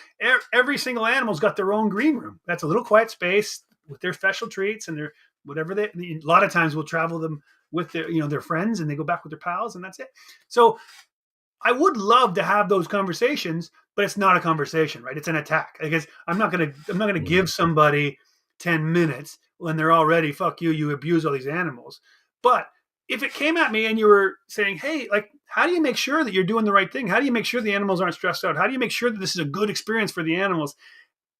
Every single animal's got their own green room. That's a little quiet space with their special treats and their whatever a lot of times we'll travel them with their friends, and they go back with their pals, and that's it. So I would love to have those conversations, but it's not a conversation, right? It's an attack. Because I'm not gonna give somebody 10 minutes when they're already, fuck you, you abuse all these animals. But if it came at me and you were saying, hey, like, how do you make sure that you're doing the right thing? How do you make sure the animals aren't stressed out? How do you make sure that this is a good experience for the animals?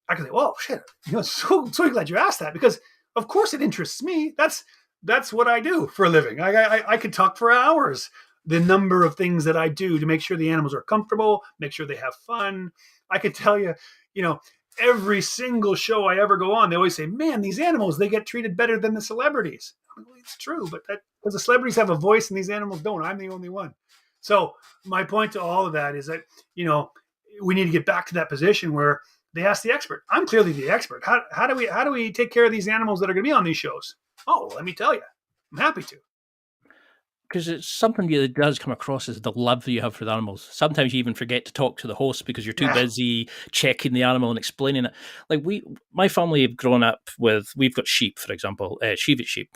I can say, whoa, shit. So glad you asked that, because of course it interests me. That's what I do for a living. I could talk for hours. The number of things that I do to make sure the animals are comfortable, make sure they have fun. I could tell you, every single show I ever go on, they always say, man, these animals, they get treated better than the celebrities. Well, it's true, but because the celebrities have a voice and these animals don't. I'm the only one. So my point to all of that is that, we need to get back to that position where they ask the expert. I'm clearly the expert. How do we take care of these animals that are going to be on these shows? Oh, let me tell you, I'm happy to. because it's something that does come across as the love that you have for the animals. Sometimes you even forget to talk to the host because you're too busy checking the animal and explaining it. Like my family have grown up we've got sheep, for example, Shiva sheep.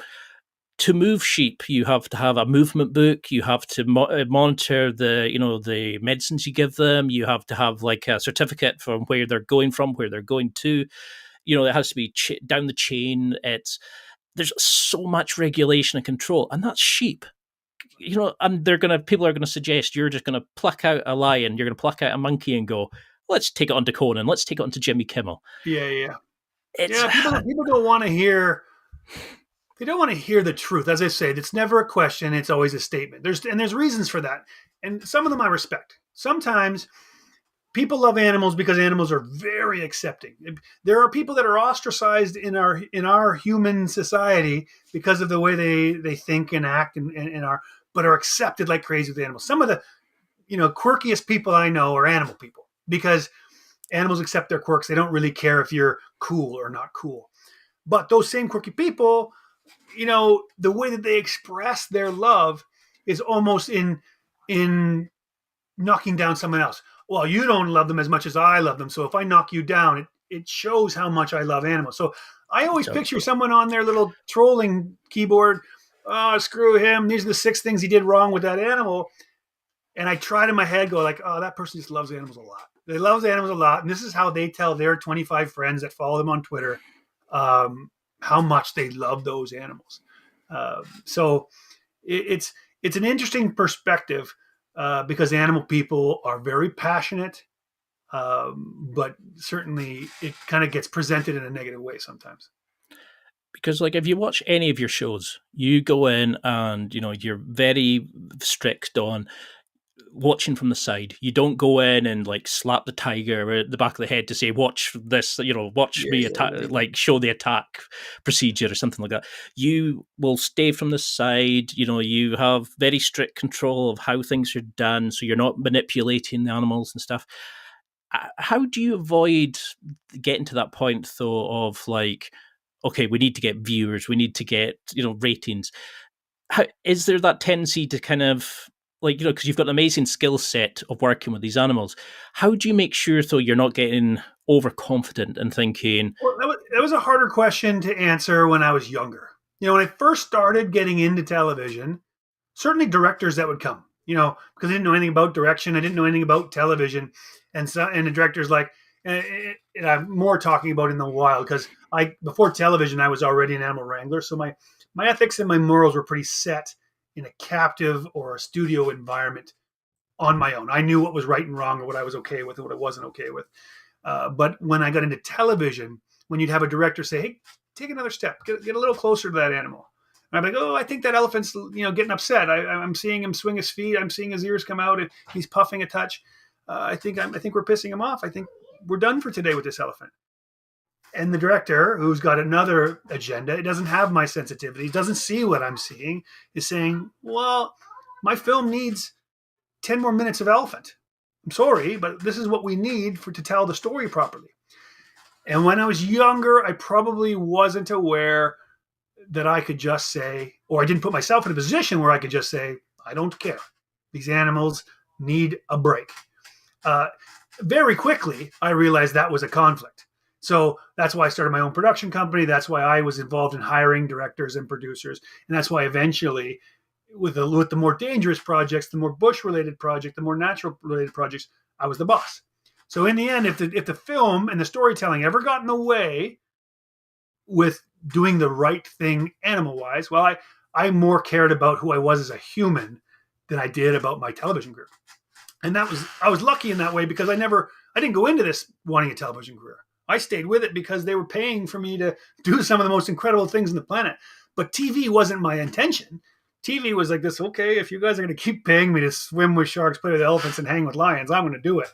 To move sheep, you have to have a movement book. You have to monitor the medicines you give them. You have to have like a certificate from where they're going from, where they're going to. It has to be down the chain. There's so much regulation and control, and that's sheep. And people are gonna suggest you're just gonna pluck out a lion, you're gonna pluck out a monkey and go, let's take it onto Conan, let's take it onto Jimmy Kimmel. Yeah. People don't want to hear. They don't want to hear the truth. As I say, it's never a question; it's always a statement. There's reasons for that, and some of them I respect. Sometimes people love animals because animals are very accepting. There are people that are ostracized in our human society because of the way they think and act but are accepted like crazy with animals. Some of the quirkiest people I know are animal people because animals accept their quirks. They don't really care if you're cool or not cool. But those same quirky people, the way that they express their love is almost in knocking down someone else. Well, you don't love them as much as I love them. So if I knock you down, it shows how much I love animals. So I always picture someone on their little trolling keyboard. Oh, screw him. These are the 6 things he did wrong with that animal. And I tried in my head, go like, oh, that person just loves animals a lot. They love animals a lot. And this is how they tell their 25 friends that follow them on Twitter how much they love those animals. So it's an interesting perspective. Because animal people are very passionate, but certainly it kind of gets presented in a negative way sometimes. Because like if you watch any of your shows, you go in and you're very strict on watching from the side. You don't go in and like slap the tiger at the back of the head to say, watch this, watch me attack, like show the attack procedure or something like that. You will stay from the side. You have very strict control of how things are done, so you're not manipulating the animals and stuff. How do you avoid getting to that point though of like, okay, we need to get viewers, we need to get ratings? Is there that tendency to kind of like, because you've got an amazing skill set of working with these animals. How do you make sure, though, you're not getting overconfident and thinking... Well, that was a harder question to answer when I was younger. When I first started getting into television, certainly directors that would come, because I didn't know anything about direction. I didn't know anything about television. And the director's like, and I'm more talking about in the wild, because before television, I was already an animal wrangler. So my ethics and my morals were pretty set in a captive or a studio environment on my own. I knew what was right and wrong, or what I was okay with and what I wasn't okay with. But when I got into television, when you'd have a director say, hey, take another step, get a little closer to that animal. And I'm like, oh, I think that elephant's getting upset. I'm seeing him swing his feet. I'm seeing his ears come out. And he's puffing a touch. I think we're pissing him off. I think we're done for today with this elephant. And the director, who's got another agenda, it doesn't have my sensitivity, doesn't see what I'm seeing, is saying, well, my film needs 10 more minutes of elephant. I'm sorry, but this is what we need to tell the story properly. And when I was younger, I probably wasn't aware that I could just say, or I didn't put myself in a position where I could just say, I don't care. These animals need a break. Very quickly, I realized that was a conflict. So that's why I started my own production company. That's why I was involved in hiring directors and producers. And that's why eventually, with the more dangerous projects, the more bush-related projects, the more natural-related projects, I was the boss. So in the end, if the film and the storytelling ever got in the way with doing the right thing animal-wise, well, I more cared about who I was as a human than I did about my television career. And I was lucky in that way because I didn't go into this wanting a television career. I stayed with it because they were paying for me to do some of the most incredible things on the planet. But TV wasn't my intention. TV was like this, okay, if you guys are going to keep paying me to swim with sharks, play with elephants, and hang with lions, I'm going to do it.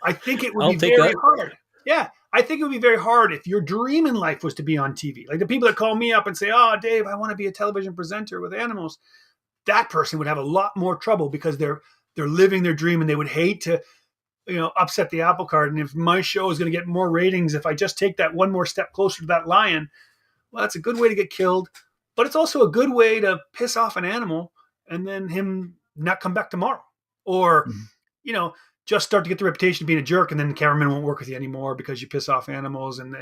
I think it would be very hard. Yeah, I think it would be very hard if your dream in life was to be on TV. Like the people that call me up and say, oh, Dave, I want to be a television presenter with animals. That person would have a lot more trouble because they're living their dream and they would hate to upset the apple cart. And if my show is going to get more ratings, if I just take that one more step closer to that lion, well, that's a good way to get killed. But it's also a good way to piss off an animal and then him not come back tomorrow, or just start to get the reputation of being a jerk, and then the cameraman won't work with you anymore because you piss off animals, and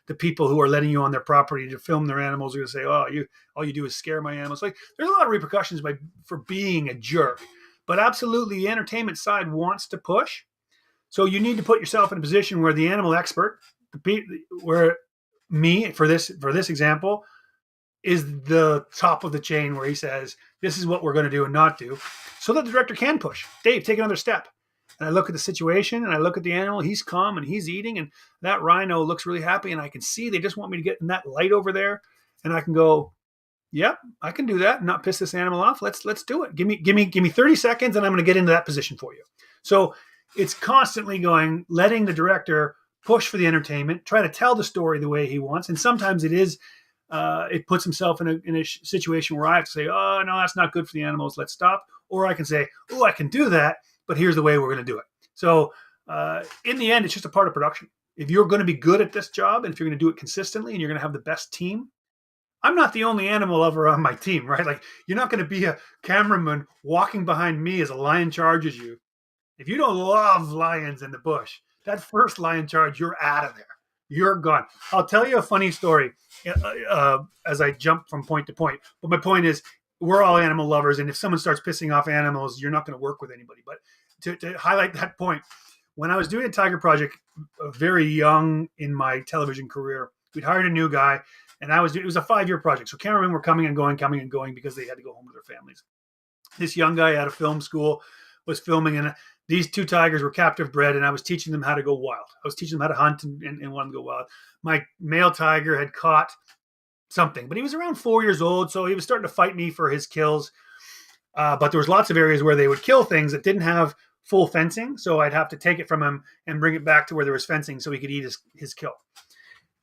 the people who are letting you on their property to film their animals are going to say, oh, all you do is scare my animals. Like, there's a lot of repercussions for being a jerk, but absolutely the entertainment side wants to push. So you need to put yourself in a position where the animal expert, where me for this example, is the top of the chain, where he says, this is what we're going to do and not do, so that the director can push. Dave, take another step. And I look at the situation, and I look at the animal. He's calm, and he's eating, and that rhino looks really happy, and I can see they just want me to get in that light over there, and I can go, yep, I can do that and not piss this animal off. Let's do it. Give me 30 seconds, and I'm going to get into that position for you. So it's constantly letting the director push for the entertainment, try to tell the story the way he wants, and sometimes it puts himself in a situation where I have to say, oh, no, that's not good for the animals. Let's stop. Or I can say, oh, I can do that, but here's the way we're going to do it. So in the end, it's just a part of production. If you're going to be good at this job, and if you're going to do it consistently, and you're going to have the best team, I'm not the only animal lover on my team, right? Like, you're not going to be a cameraman walking behind me as a lion charges you. If you don't love lions in the bush, that first lion charge, you're out of there. You're gone. I'll tell you a funny story as I jump from point to point. But my point is, we're all animal lovers, and if someone starts pissing off animals, you're not going to work with anybody. But to highlight that point, when I was doing a tiger project, very young in my television career, we'd hired a new guy, and it was a 5-year project. So cameramen were coming and going because they had to go home to their families. This young guy out of film school was filming, and these 2 tigers were captive bred, and I was teaching them how to go wild. I was teaching them how to hunt and want them to go wild. My male tiger had caught something, but he was around 4 years old, so he was starting to fight me for his kills. But there was lots of areas where they would kill things that didn't have full fencing, so I'd have to take it from him and bring it back to where there was fencing so he could eat his kill.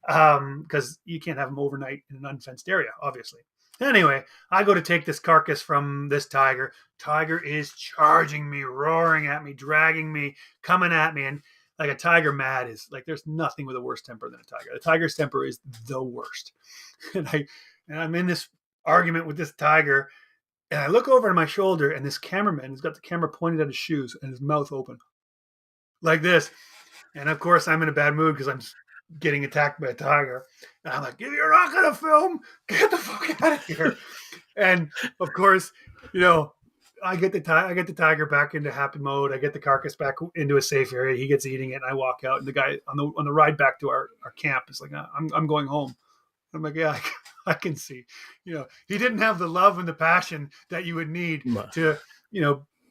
Because you can't have him overnight in an unfenced area, obviously. Anyway, I go to take this carcass from this tiger. Tiger is charging me, roaring at me, dragging me, coming at me. And like a tiger mad is like, there's nothing with a worse temper than a tiger. The tiger's temper is the worst. And I'm in this argument with this tiger, and I look over to my shoulder, and this cameraman has got the camera pointed at his shoes and his mouth open like this. And of course, I'm in a bad mood because I'm getting attacked by a tiger. And I'm like, if you're not going to film, get the fuck out of here. And of course, I get the tiger back into happy mode. I get the carcass back into a safe area. He gets eating it, and I walk out. And the guy on the ride back to our camp is like, I'm going home. I'm like, yeah, I can see. He didn't have the love and the passion that you would need to,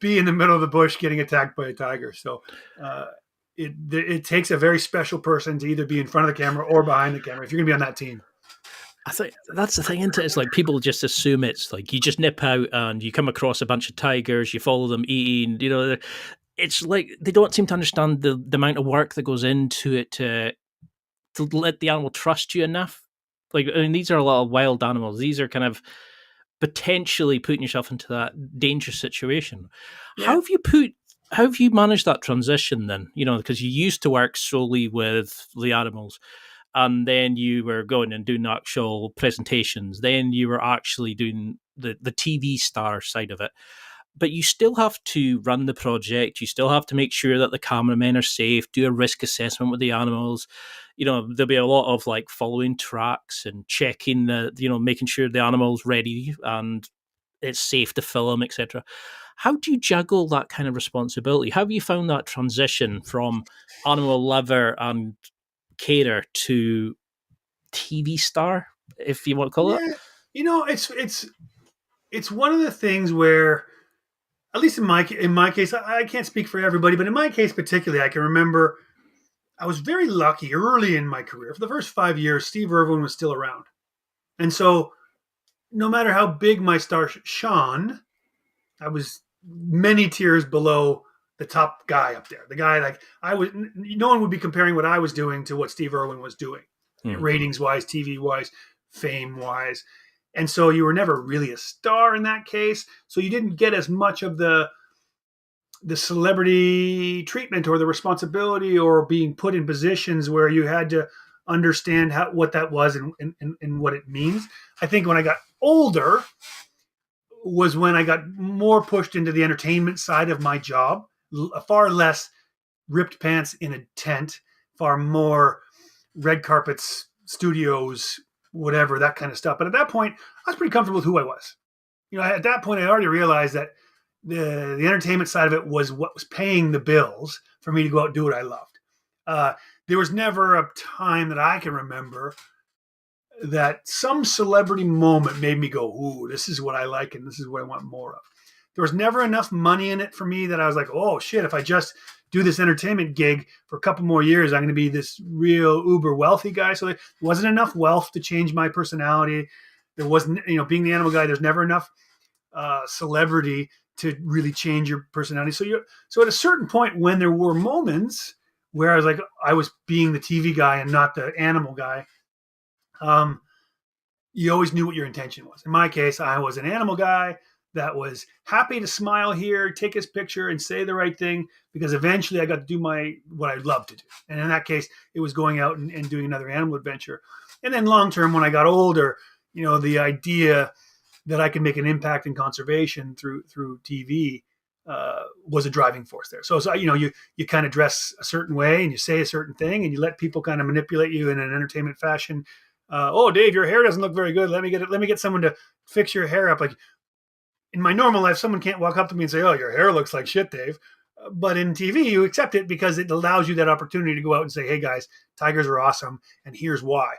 be in the middle of the bush getting attacked by a tiger. So it takes a very special person to either be in front of the camera or behind the camera if you're going to be on that team. I think that's the thing, isn't it? It's like people just assume it's like you just nip out and you come across a bunch of tigers, you follow them eating, it's like they don't seem to understand the amount of work that goes into it to let the animal trust you enough. Like, I mean, these are a lot of wild animals. These are kind of potentially putting yourself into that dangerous situation. Yeah. How have you managed that transition then? Because you used to work solely with the animals, and then you were going and doing actual presentations. Then you were actually doing the TV star side of it. But you still have to run the project. You still have to make sure that the cameramen are safe, do a risk assessment with the animals. There'll be a lot of like following tracks and checking making sure the animal's ready and it's safe to film, etc. How do you juggle that kind of responsibility? How have you found that transition from animal lover and carer to TV star, if you want to call it? It's one of the things where, at least in my case, I can't speak for everybody, but in my case particularly, I can remember I was very lucky early in my career. For the first 5 years, Steve Irwin was still around. And so no matter how big my star shone, I was many tiers below the top guy up there. The guy, no one would be comparing what I was doing to what Steve Irwin was doing, ratings-wise, TV-wise, fame-wise. And so you were never really a star in that case. So you didn't get as much of the celebrity treatment or the responsibility or being put in positions where you had to understand what that was and what it means. I think when I got older, was when I got more pushed into the entertainment side of my job, far less ripped pants in a tent, far more red carpets, studios, whatever, that kind of stuff. But at that point, I was pretty comfortable with who I was. At that point, I already realized that the entertainment side of it was what was paying the bills for me to go out and do what I loved. There was never a time that I can remember that some celebrity moment made me go, ooh, this is what I like and this is what I want more of. There was never enough money in it for me that I was like, oh shit, if I just do this entertainment gig for a couple more years, I'm going to be this real uber wealthy guy. So there wasn't enough wealth to change my personality. There wasn't, being the animal guy, there's never enough celebrity to really change your personality. So at a certain point when there were moments where I was like, I was being the TV guy and not the animal guy, you always knew what your intention was. In my case, I was an animal guy that was happy to smile here, take his picture, and say the right thing, because eventually I got to do what I love to do. And in that case, it was going out and doing another animal adventure. And then long term, when I got older, the idea that I could make an impact in conservation through TV was a driving force there. So you kind of dress a certain way and you say a certain thing and you let people kind of manipulate you in an entertainment fashion. Oh, Dave, your hair doesn't look very good. Let me get someone to fix your hair up. Like in my normal life, someone can't walk up to me and say, oh, your hair looks like shit, Dave. But in TV, you accept it because it allows you that opportunity to go out and say, hey guys, tigers are awesome. And here's why.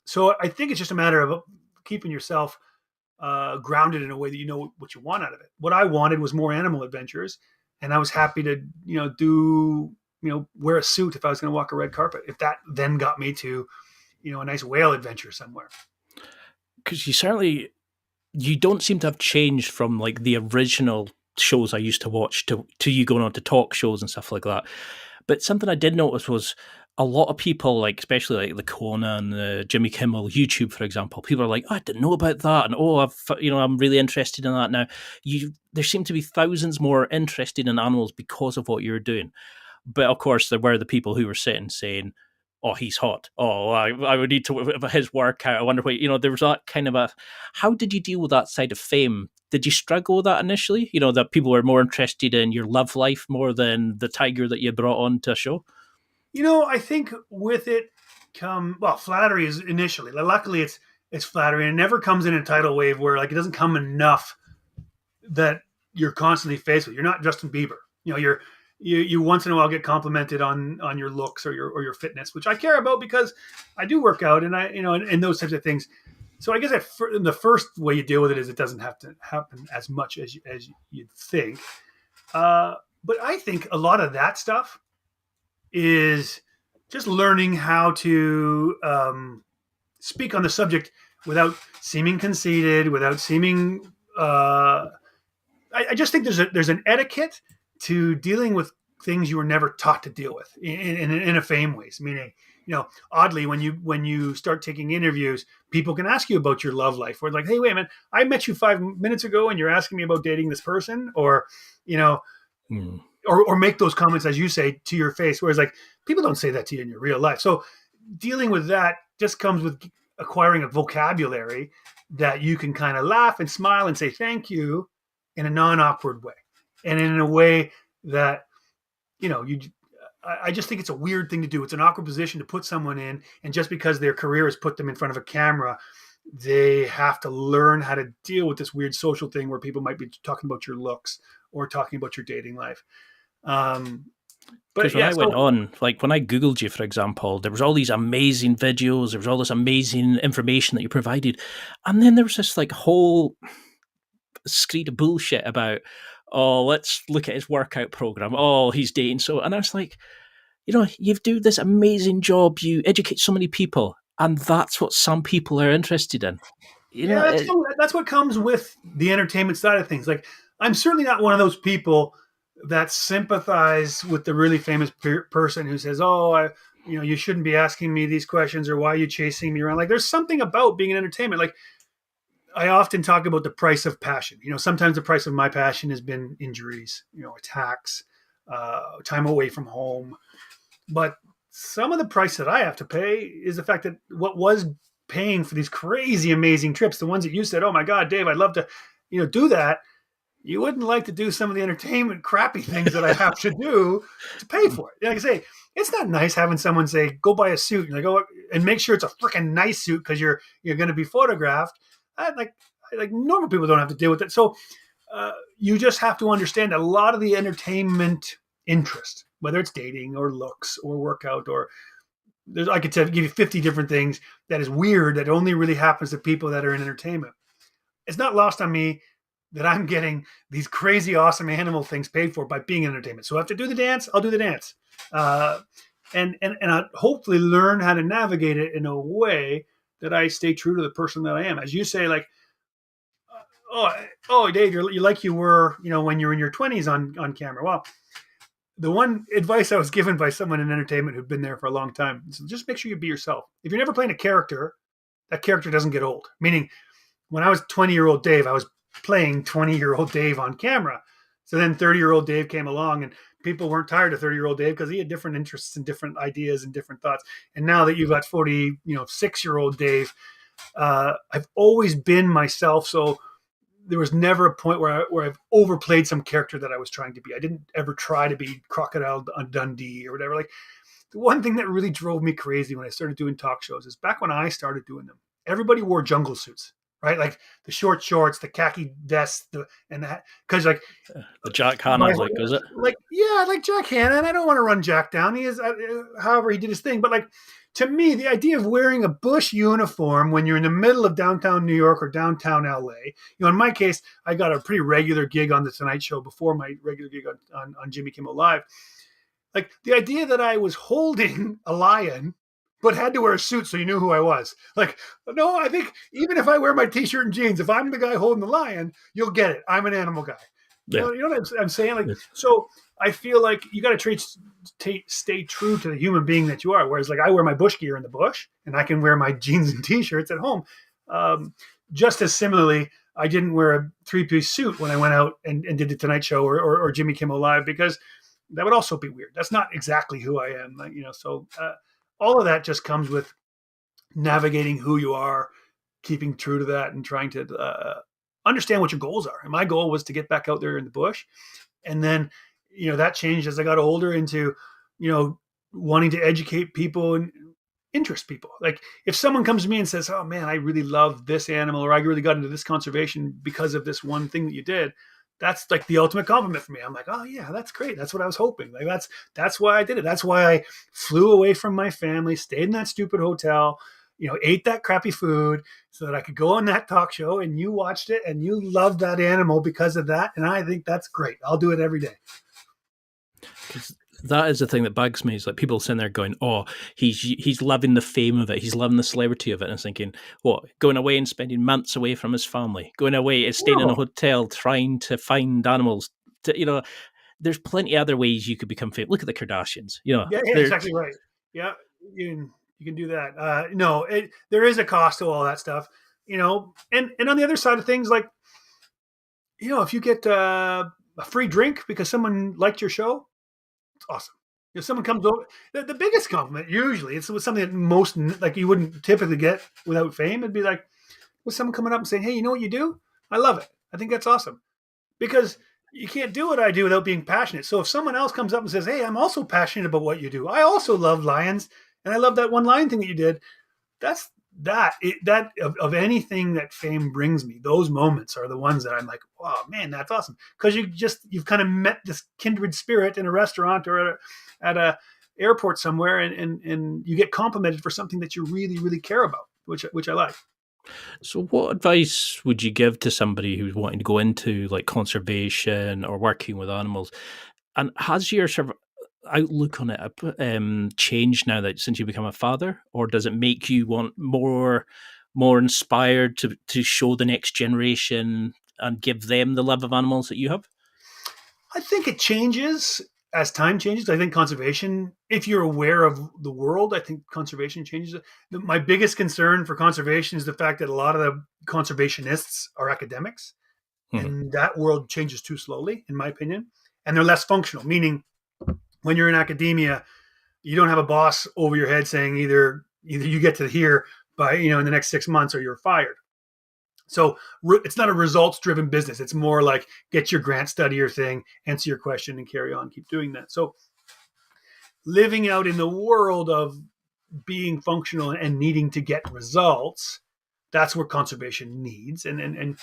So I think it's just a matter of keeping yourself grounded in a way that you know what you want out of it. What I wanted was more animal adventures. And I was happy to, wear a suit if I was going to walk a red carpet. If that then got me to, a nice whale adventure somewhere. Because you don't seem to have changed from like the original shows I used to watch to you going on to talk shows and stuff like that. But something I did notice was a lot of people, like especially like the Conan, the Jimmy Kimmel, YouTube, for example, people are like, oh, I didn't know about that, and I'm really interested in that now. There seem to be thousands more interested in animals because of what you're doing. But of course, there were the people who were sitting saying, oh, he's hot. Oh, I would need to his workout. I wonder what, there was that kind of how did you deal with that side of fame? Did you struggle with that initially? That people were more interested in your love life more than the tiger that you brought on to a show? I think with it flattery is initially. Luckily, it's flattery, and it never comes in a tidal wave where like it doesn't come enough that you're constantly faced with. You're not Justin Bieber. You once in a while get complimented on your looks or your fitness, which I care about because I do work out and and those types of things. So I guess the first way you deal with it is it doesn't have to happen as much as you'd think. But I think a lot of that stuff is just learning how to speak on the subject without seeming conceited, without seeming. I just think there's an etiquette to dealing with things you were never taught to deal with in a fame ways. Meaning, oddly, when you start taking interviews, people can ask you about your love life, or like, hey, wait a minute, I met you 5 minutes ago, and you're asking me about dating this person, or or make those comments, as you say, to your face. Whereas like people don't say that to you in your real life. So dealing with that just comes with acquiring a vocabulary that you can kind of laugh and smile and say thank you in a non-awkward way. And in a way that, I just think it's a weird thing to do. It's an awkward position to put someone in. And just because their career has put them in front of a camera, they have to learn how to deal with this weird social thing where people might be talking about your looks or talking about your dating life. Because when I went on, like when I Googled you, for example, there was all these amazing videos, there was all this amazing information that you provided. And then there was this like whole screed of bullshit about, oh, let's look at his workout program. Oh, he's dating. So, and I was like, you do this amazing job. You educate so many people. And that's what some people are interested in. That's what comes with the entertainment side of things. Like, I'm certainly not one of those people that sympathize with the really famous person who says, oh, you shouldn't be asking me these questions, or why are you chasing me around? Like, there's something about being in entertainment. Like, I often talk about the price of passion. Sometimes the price of my passion has been injuries, attacks, time away from home. But some of the price that I have to pay is the fact that what was paying for these crazy, amazing trips, the ones that you said, oh my God, Dave, I'd love to, do that. You wouldn't like to do some of the entertainment crappy things that I have to do to pay for it. Like I say, it's not nice having someone say, go buy a suit and go and make sure it's a freaking nice suit because you're going to be photographed. Like normal people don't have to deal with it. So you just have to understand a lot of the entertainment interest, whether it's dating or looks or workout or I could give you 50 different things that is weird that only really happens to people that are in entertainment. It's not lost on me that I'm getting these crazy, awesome animal things paid for by being in entertainment. So if I have to do the dance, I'll do the dance. And I'll hopefully learn how to navigate it in a way that I stay true to the person that I am. As you say, like, oh, Dave, you're like you were, when you're in your 20s on camera. Well, the one advice I was given by someone in entertainment who'd been there for a long time is just make sure you be yourself. If you're never playing a character, that character doesn't get old. Meaning, when I was 20-year-old Dave, I was playing 20-year-old Dave on camera. So then 30-year-old Dave came along and people weren't tired of 30-year-old Dave because he had different interests and different ideas and different thoughts. And now that you've got 6-year-old Dave, I've always been myself. So there was never a point where I've overplayed some character that I was trying to be. I didn't ever try to be Crocodile Dundee or whatever. Like, the one thing that really drove me crazy when I started doing talk shows is back when I started doing them, everybody wore jungle suits. Right, like the short shorts, the khaki vests, because like the Jack Hanna, is it? Like Jack Hanna, and I don't want to run Jack down. He is, however, he did his thing. But like, to me, the idea of wearing a Bush uniform when you're in the middle of downtown New York or downtown LA, in my case, I got a pretty regular gig on the Tonight Show before my regular gig on Jimmy Kimmel Live. Like, the idea that I was holding a lion but had to wear a suit so you knew who I was. Like, no, I think even if I wear my T-shirt and jeans, if I'm the guy holding the lion, you'll get it. I'm an animal guy. Yeah. You know what I'm saying? Like, so I feel like you got to stay true to the human being that you are. Whereas, like, I wear my bush gear in the bush, and I can wear my jeans and T-shirts at home. Just as similarly, I didn't wear a 3-piece suit when I went out and did the Tonight Show or Jimmy Kimmel Live, because that would also be weird. That's not exactly who I am. So. All of that just comes with navigating who you are, keeping true to that, and trying to understand what your goals are. And my goal was to get back out there in the bush. And then, that changed as I got older into, wanting to educate people and interest people. Like, if someone comes to me and says, oh man, I really love this animal, or I really got into this conservation because of this one thing that you did, that's like the ultimate compliment for me. I'm like, oh yeah, that's great. That's what I was hoping. Like, that's why I did it. That's why I flew away from my family, stayed in that stupid hotel, ate that crappy food so that I could go on that talk show, and you watched it and you loved that animal because of that. And I think that's great. I'll do it every day. That is the thing that bugs me, is like people sitting there going, oh, he's loving the fame of it. He's loving the celebrity of it. And I was thinking, what, going away and spending months away from his family, going away and staying in a hotel, trying to find animals. There's plenty of other ways you could become famous. Look at the Kardashians. Yeah, exactly right. Yeah, you can do that. There is a cost to all that stuff, and on the other side of things, like, if you get a free drink because someone liked your show, it's awesome. If someone comes over, the biggest compliment, usually it's something that most, like, you wouldn't typically get without fame. It'd be like, with someone coming up and saying, hey, you know what you do? I love it. I think that's awesome. Because you can't do what I do without being passionate. So if someone else comes up and says, hey, I'm also passionate about what you do. I also love lions, and I love that one lion thing that you did. That's of anything that fame brings me, those moments are the ones that I'm like, wow, man, that's awesome. Because you've kind of met this kindred spirit in a restaurant or at a airport somewhere, and you get complimented for something that you really, really care about, which I like. So what advice would you give to somebody who's wanting to go into like conservation or working with animals? And has your sort of outlook on it changed now that since you become a father, or does it make you want more inspired to show the next generation and give them the love of animals that you have? I think it changes as time changes. I think conservation, if you're aware of the world, I think conservation changes. My biggest concern for conservation is the fact that a lot of the conservationists are academics, and that world changes too slowly, in my opinion, and they're less functional, meaning when you're in academia, you don't have a boss over your head saying either you get to here by, in the next 6 months or you're fired. So it's not a results driven business. It's more like get your grant, study your thing, answer your question, and carry on, keep doing that. So living out in the world of being functional and needing to get results, that's where conservation needs. And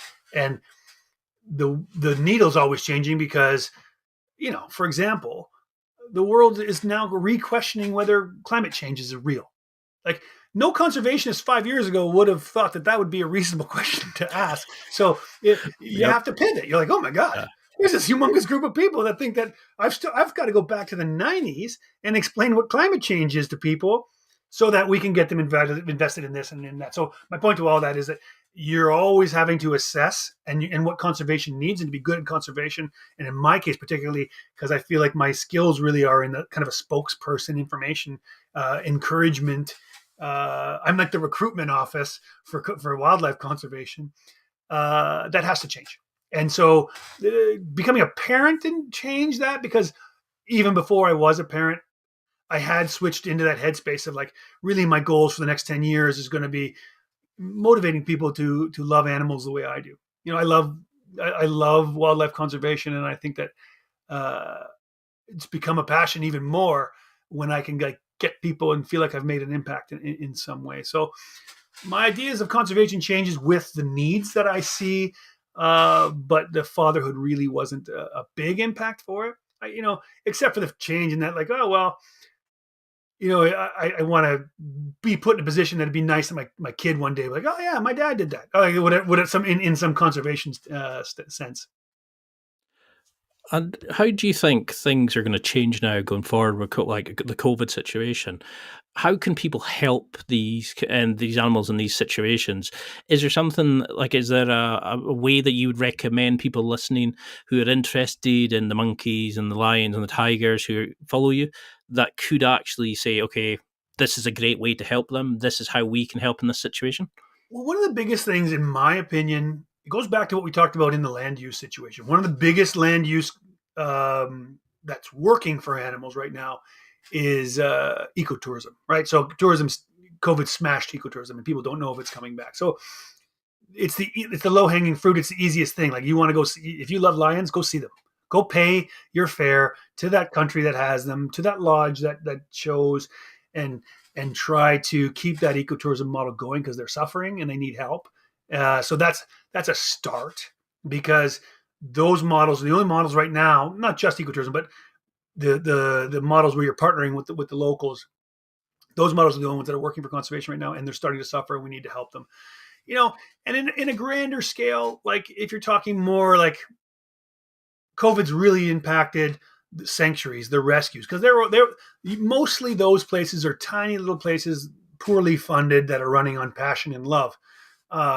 the needle's always changing because, for example, the world is now re-questioning whether climate change is real. Like, no conservationist 5 years ago would have thought that would be a reasonable question to ask. So you have to pivot. You're like, oh my God, there's this humongous group of people that think that I've got to go back to the 90s and explain what climate change is to people so that we can get them invested in this and in that. So my point to all that is that you're always having to assess and what conservation needs and to be good at conservation. And in my case, particularly, because I feel like my skills really are in the kind of a spokesperson, information, encouragement. I'm like the recruitment office for wildlife conservation. That has to change. And so becoming a parent didn't change that, because even before I was a parent, I had switched into that headspace of like, really my goals for the next 10 years is going to be motivating people to love animals the way I do. I love wildlife conservation, and I think that it's become a passion even more when I can get people and feel like I've made an impact in some way. So my ideas of conservation changes with the needs that I see, but the fatherhood really wasn't a big impact for it. Except for the change in that, like, oh well, I want to be put in a position that'd be nice that my kid one day, like, oh yeah, my dad did that. Like, would it some in some conservation sense. And how do you think things are going to change now going forward with the COVID situation? How can people help these animals in these situations? Is there something like, is there a way that you would recommend people listening who are interested in the monkeys and the lions and the tigers who follow you that could actually say, okay, this is a great way to help them. This is how we can help in this situation? Well, one of the biggest things, in my opinion, it goes back to what we talked about in the land use situation. One of the biggest land use that's working for animals right now is ecotourism, right? So COVID smashed ecotourism, and people don't know if it's coming back. So it's the low hanging fruit. It's the easiest thing. Like, you want to go see, if you love lions, go see them. Go pay your fare to that country that has them, to that lodge that shows, and try to keep that ecotourism model going, because they're suffering and they need help. So that's a start, because those models are the only models right now, not just ecotourism, but the models where you're partnering with the locals. Those models are the only ones that are working for conservation right now, and they're starting to suffer, and we need to help them. And in a grander scale, like if you're talking more like COVID's really impacted the sanctuaries, the rescues, because they're mostly, those places are tiny little places, poorly funded, that are running on passion and love.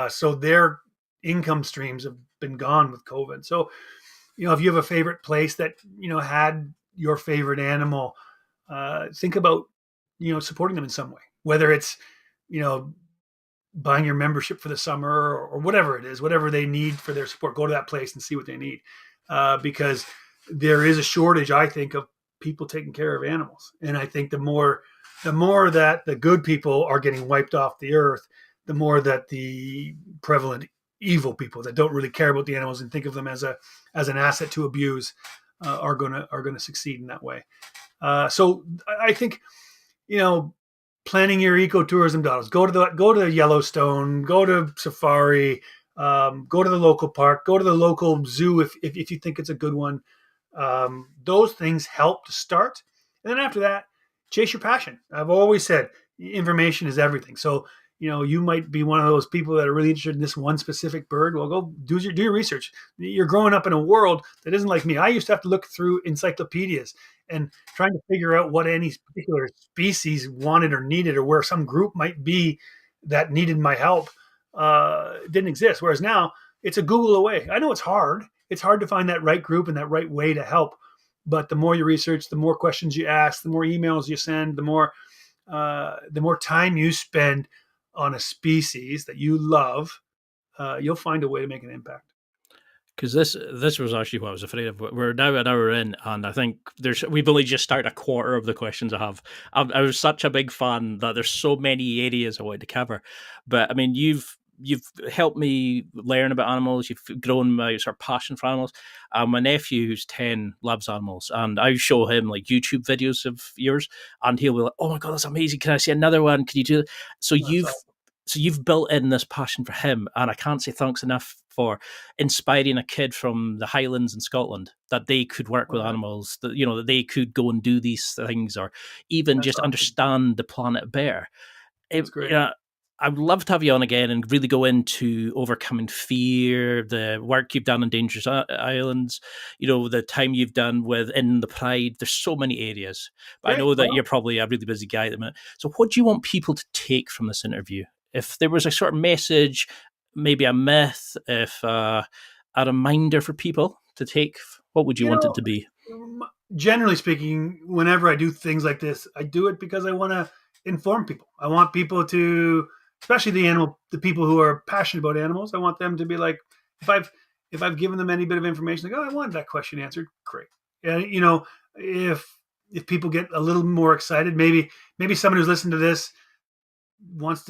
So their income streams have been gone with COVID. So, if you have a favorite place that, had your favorite animal, think about, supporting them in some way, whether it's, buying your membership for the summer, or whatever it is, whatever they need for their support. Go to that place and see what they need, because there is a shortage, I think, of people taking care of animals. And I think the more that the good people are getting wiped off the earth, the more that the prevalent evil people that don't really care about the animals and think of them as an asset to abuse are gonna succeed in that way. So I think, planning your ecotourism dollars. Go to Yellowstone, go to safari, go to the local park, go to the local zoo if you think it's a good one. Those things help to start, and then after that, chase your passion. I've always said information is everything. So you might be one of those people that are really interested in this one specific bird. Well, go do your research. You're growing up in a world that isn't like me. I used to have to look through encyclopedias and trying to figure out what any particular species wanted or needed, or where some group might be that needed my help. Didn't exist. Whereas now it's a Google away. I know it's hard. It's hard to find that right group and that right way to help. But the more you research, the more questions you ask, the more emails you send, the more time you spend on a species that you love, you'll find a way to make an impact. Because this was actually what I was afraid of. We're now an hour in, and I think we've only just started a quarter of the questions I have. I was such a big fan that there's so many areas I wanted to cover. But I mean, you've helped me learn about animals. You've grown my sort of passion for animals. My nephew, who's 10, loves animals, and I show him like YouTube videos of yours, and he'll be like, "Oh my god, that's amazing! Can I see another one? Can you do it?" So That's you've awesome. so you've built in this passion for him, and I can't say thanks enough for inspiring a kid from the Highlands in Scotland that they could work with animals, that that they could go and do these things, or even That's just awesome. understand the planet better. That's great. I would love to have you on again and really go into overcoming fear, the work you've done on Dangerous Islands, the time you've done in the Pride. There's so many areas, but I Great. know that Well, you're probably a really busy guy at the minute. So what do you want people to take from this interview? If there was a sort of message, maybe a myth, if a reminder for people to take, what would you want it to be? generally speaking, whenever I do things like this, I do it because I want to inform people. I want people to, especially the people who are passionate about animals. I want them to be like, if I've given them any bit of information, like, oh, I wanted that question answered, great. And if people get a little more excited, maybe someone who's listened to this does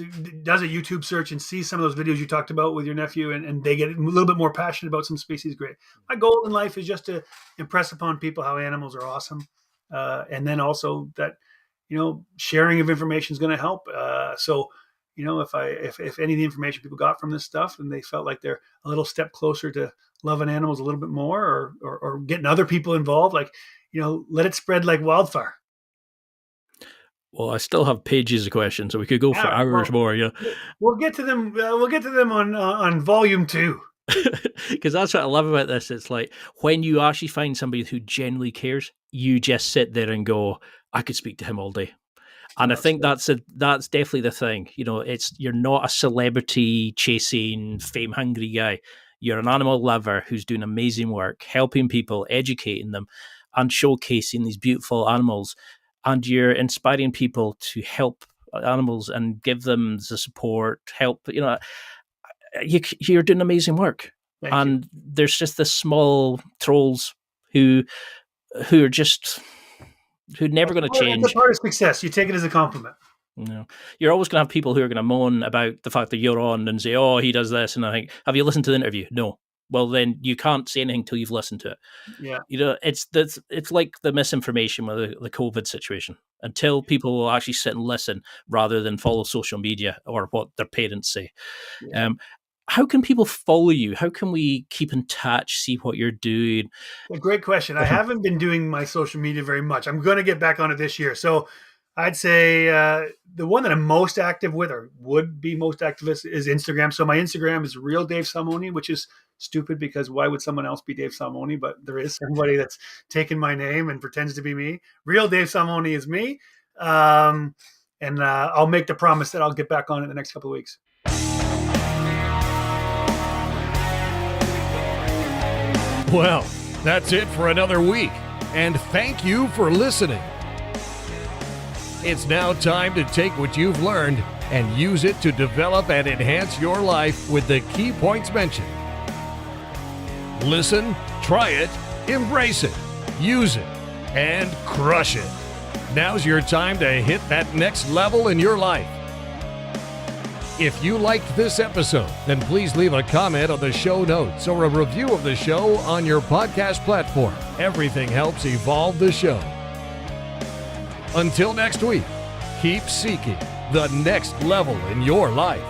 a YouTube search and sees some of those videos you talked about with your nephew, and they get a little bit more passionate about some species, great. My goal in life is just to impress upon people how animals are awesome, and then also that sharing of information is going to help. So if any of the information people got from this stuff and they felt like they're a little step closer to loving animals a little bit more, or getting other people involved, like let it spread like wildfire. Well, I still have pages of questions, so we could go for hours more. Yeah, we'll get to them. We'll get to them on volume 2. Because that's what I love about this. It's like when you actually find somebody who genuinely cares, you just sit there and go, "I could speak to him all day." And I think that's definitely the thing. You're not a celebrity chasing, fame hungry guy. You're an animal lover who's doing amazing work, helping people, educating them, and showcasing these beautiful animals. And you're inspiring people to help animals and give them the support, help. You're doing amazing work. And there's just the small trolls who are just never going to change. It's a part of success. You take it as a compliment. You're always going to have people who are going to moan about the fact that you're on and say, "Oh, he does this," and I think, "Have you listened to the interview?" No. Well, then you can't say anything until you've listened to it. Yeah. It's like the misinformation with the COVID situation. Until people will actually sit and listen rather than follow social media or what their parents say. Yeah. How can people follow you? How can we keep in touch, see what you're doing? A great question. I haven't been doing my social media very much. I'm going to get back on it this year. So I'd say the one that I'm most active with, or would be most active, is Instagram. So my Instagram is Real Dave Salmoni, which is stupid because why would someone else be Dave Salmoni? But there is somebody that's taken my name and pretends to be me. Real Dave Salmoni is me. And I'll make the promise that I'll get back on it in the next couple of weeks. Well, that's it for another week. And thank you for listening. It's now time to take what you've learned and use it to develop and enhance your life with the key points mentioned. Listen, try it, embrace it, use it, and crush it. Now's your time to hit that next level in your life. If you liked this episode, then please leave a comment on the show notes or a review of the show on your podcast platform. Everything helps evolve the show. Until next week, keep seeking the next level in your life.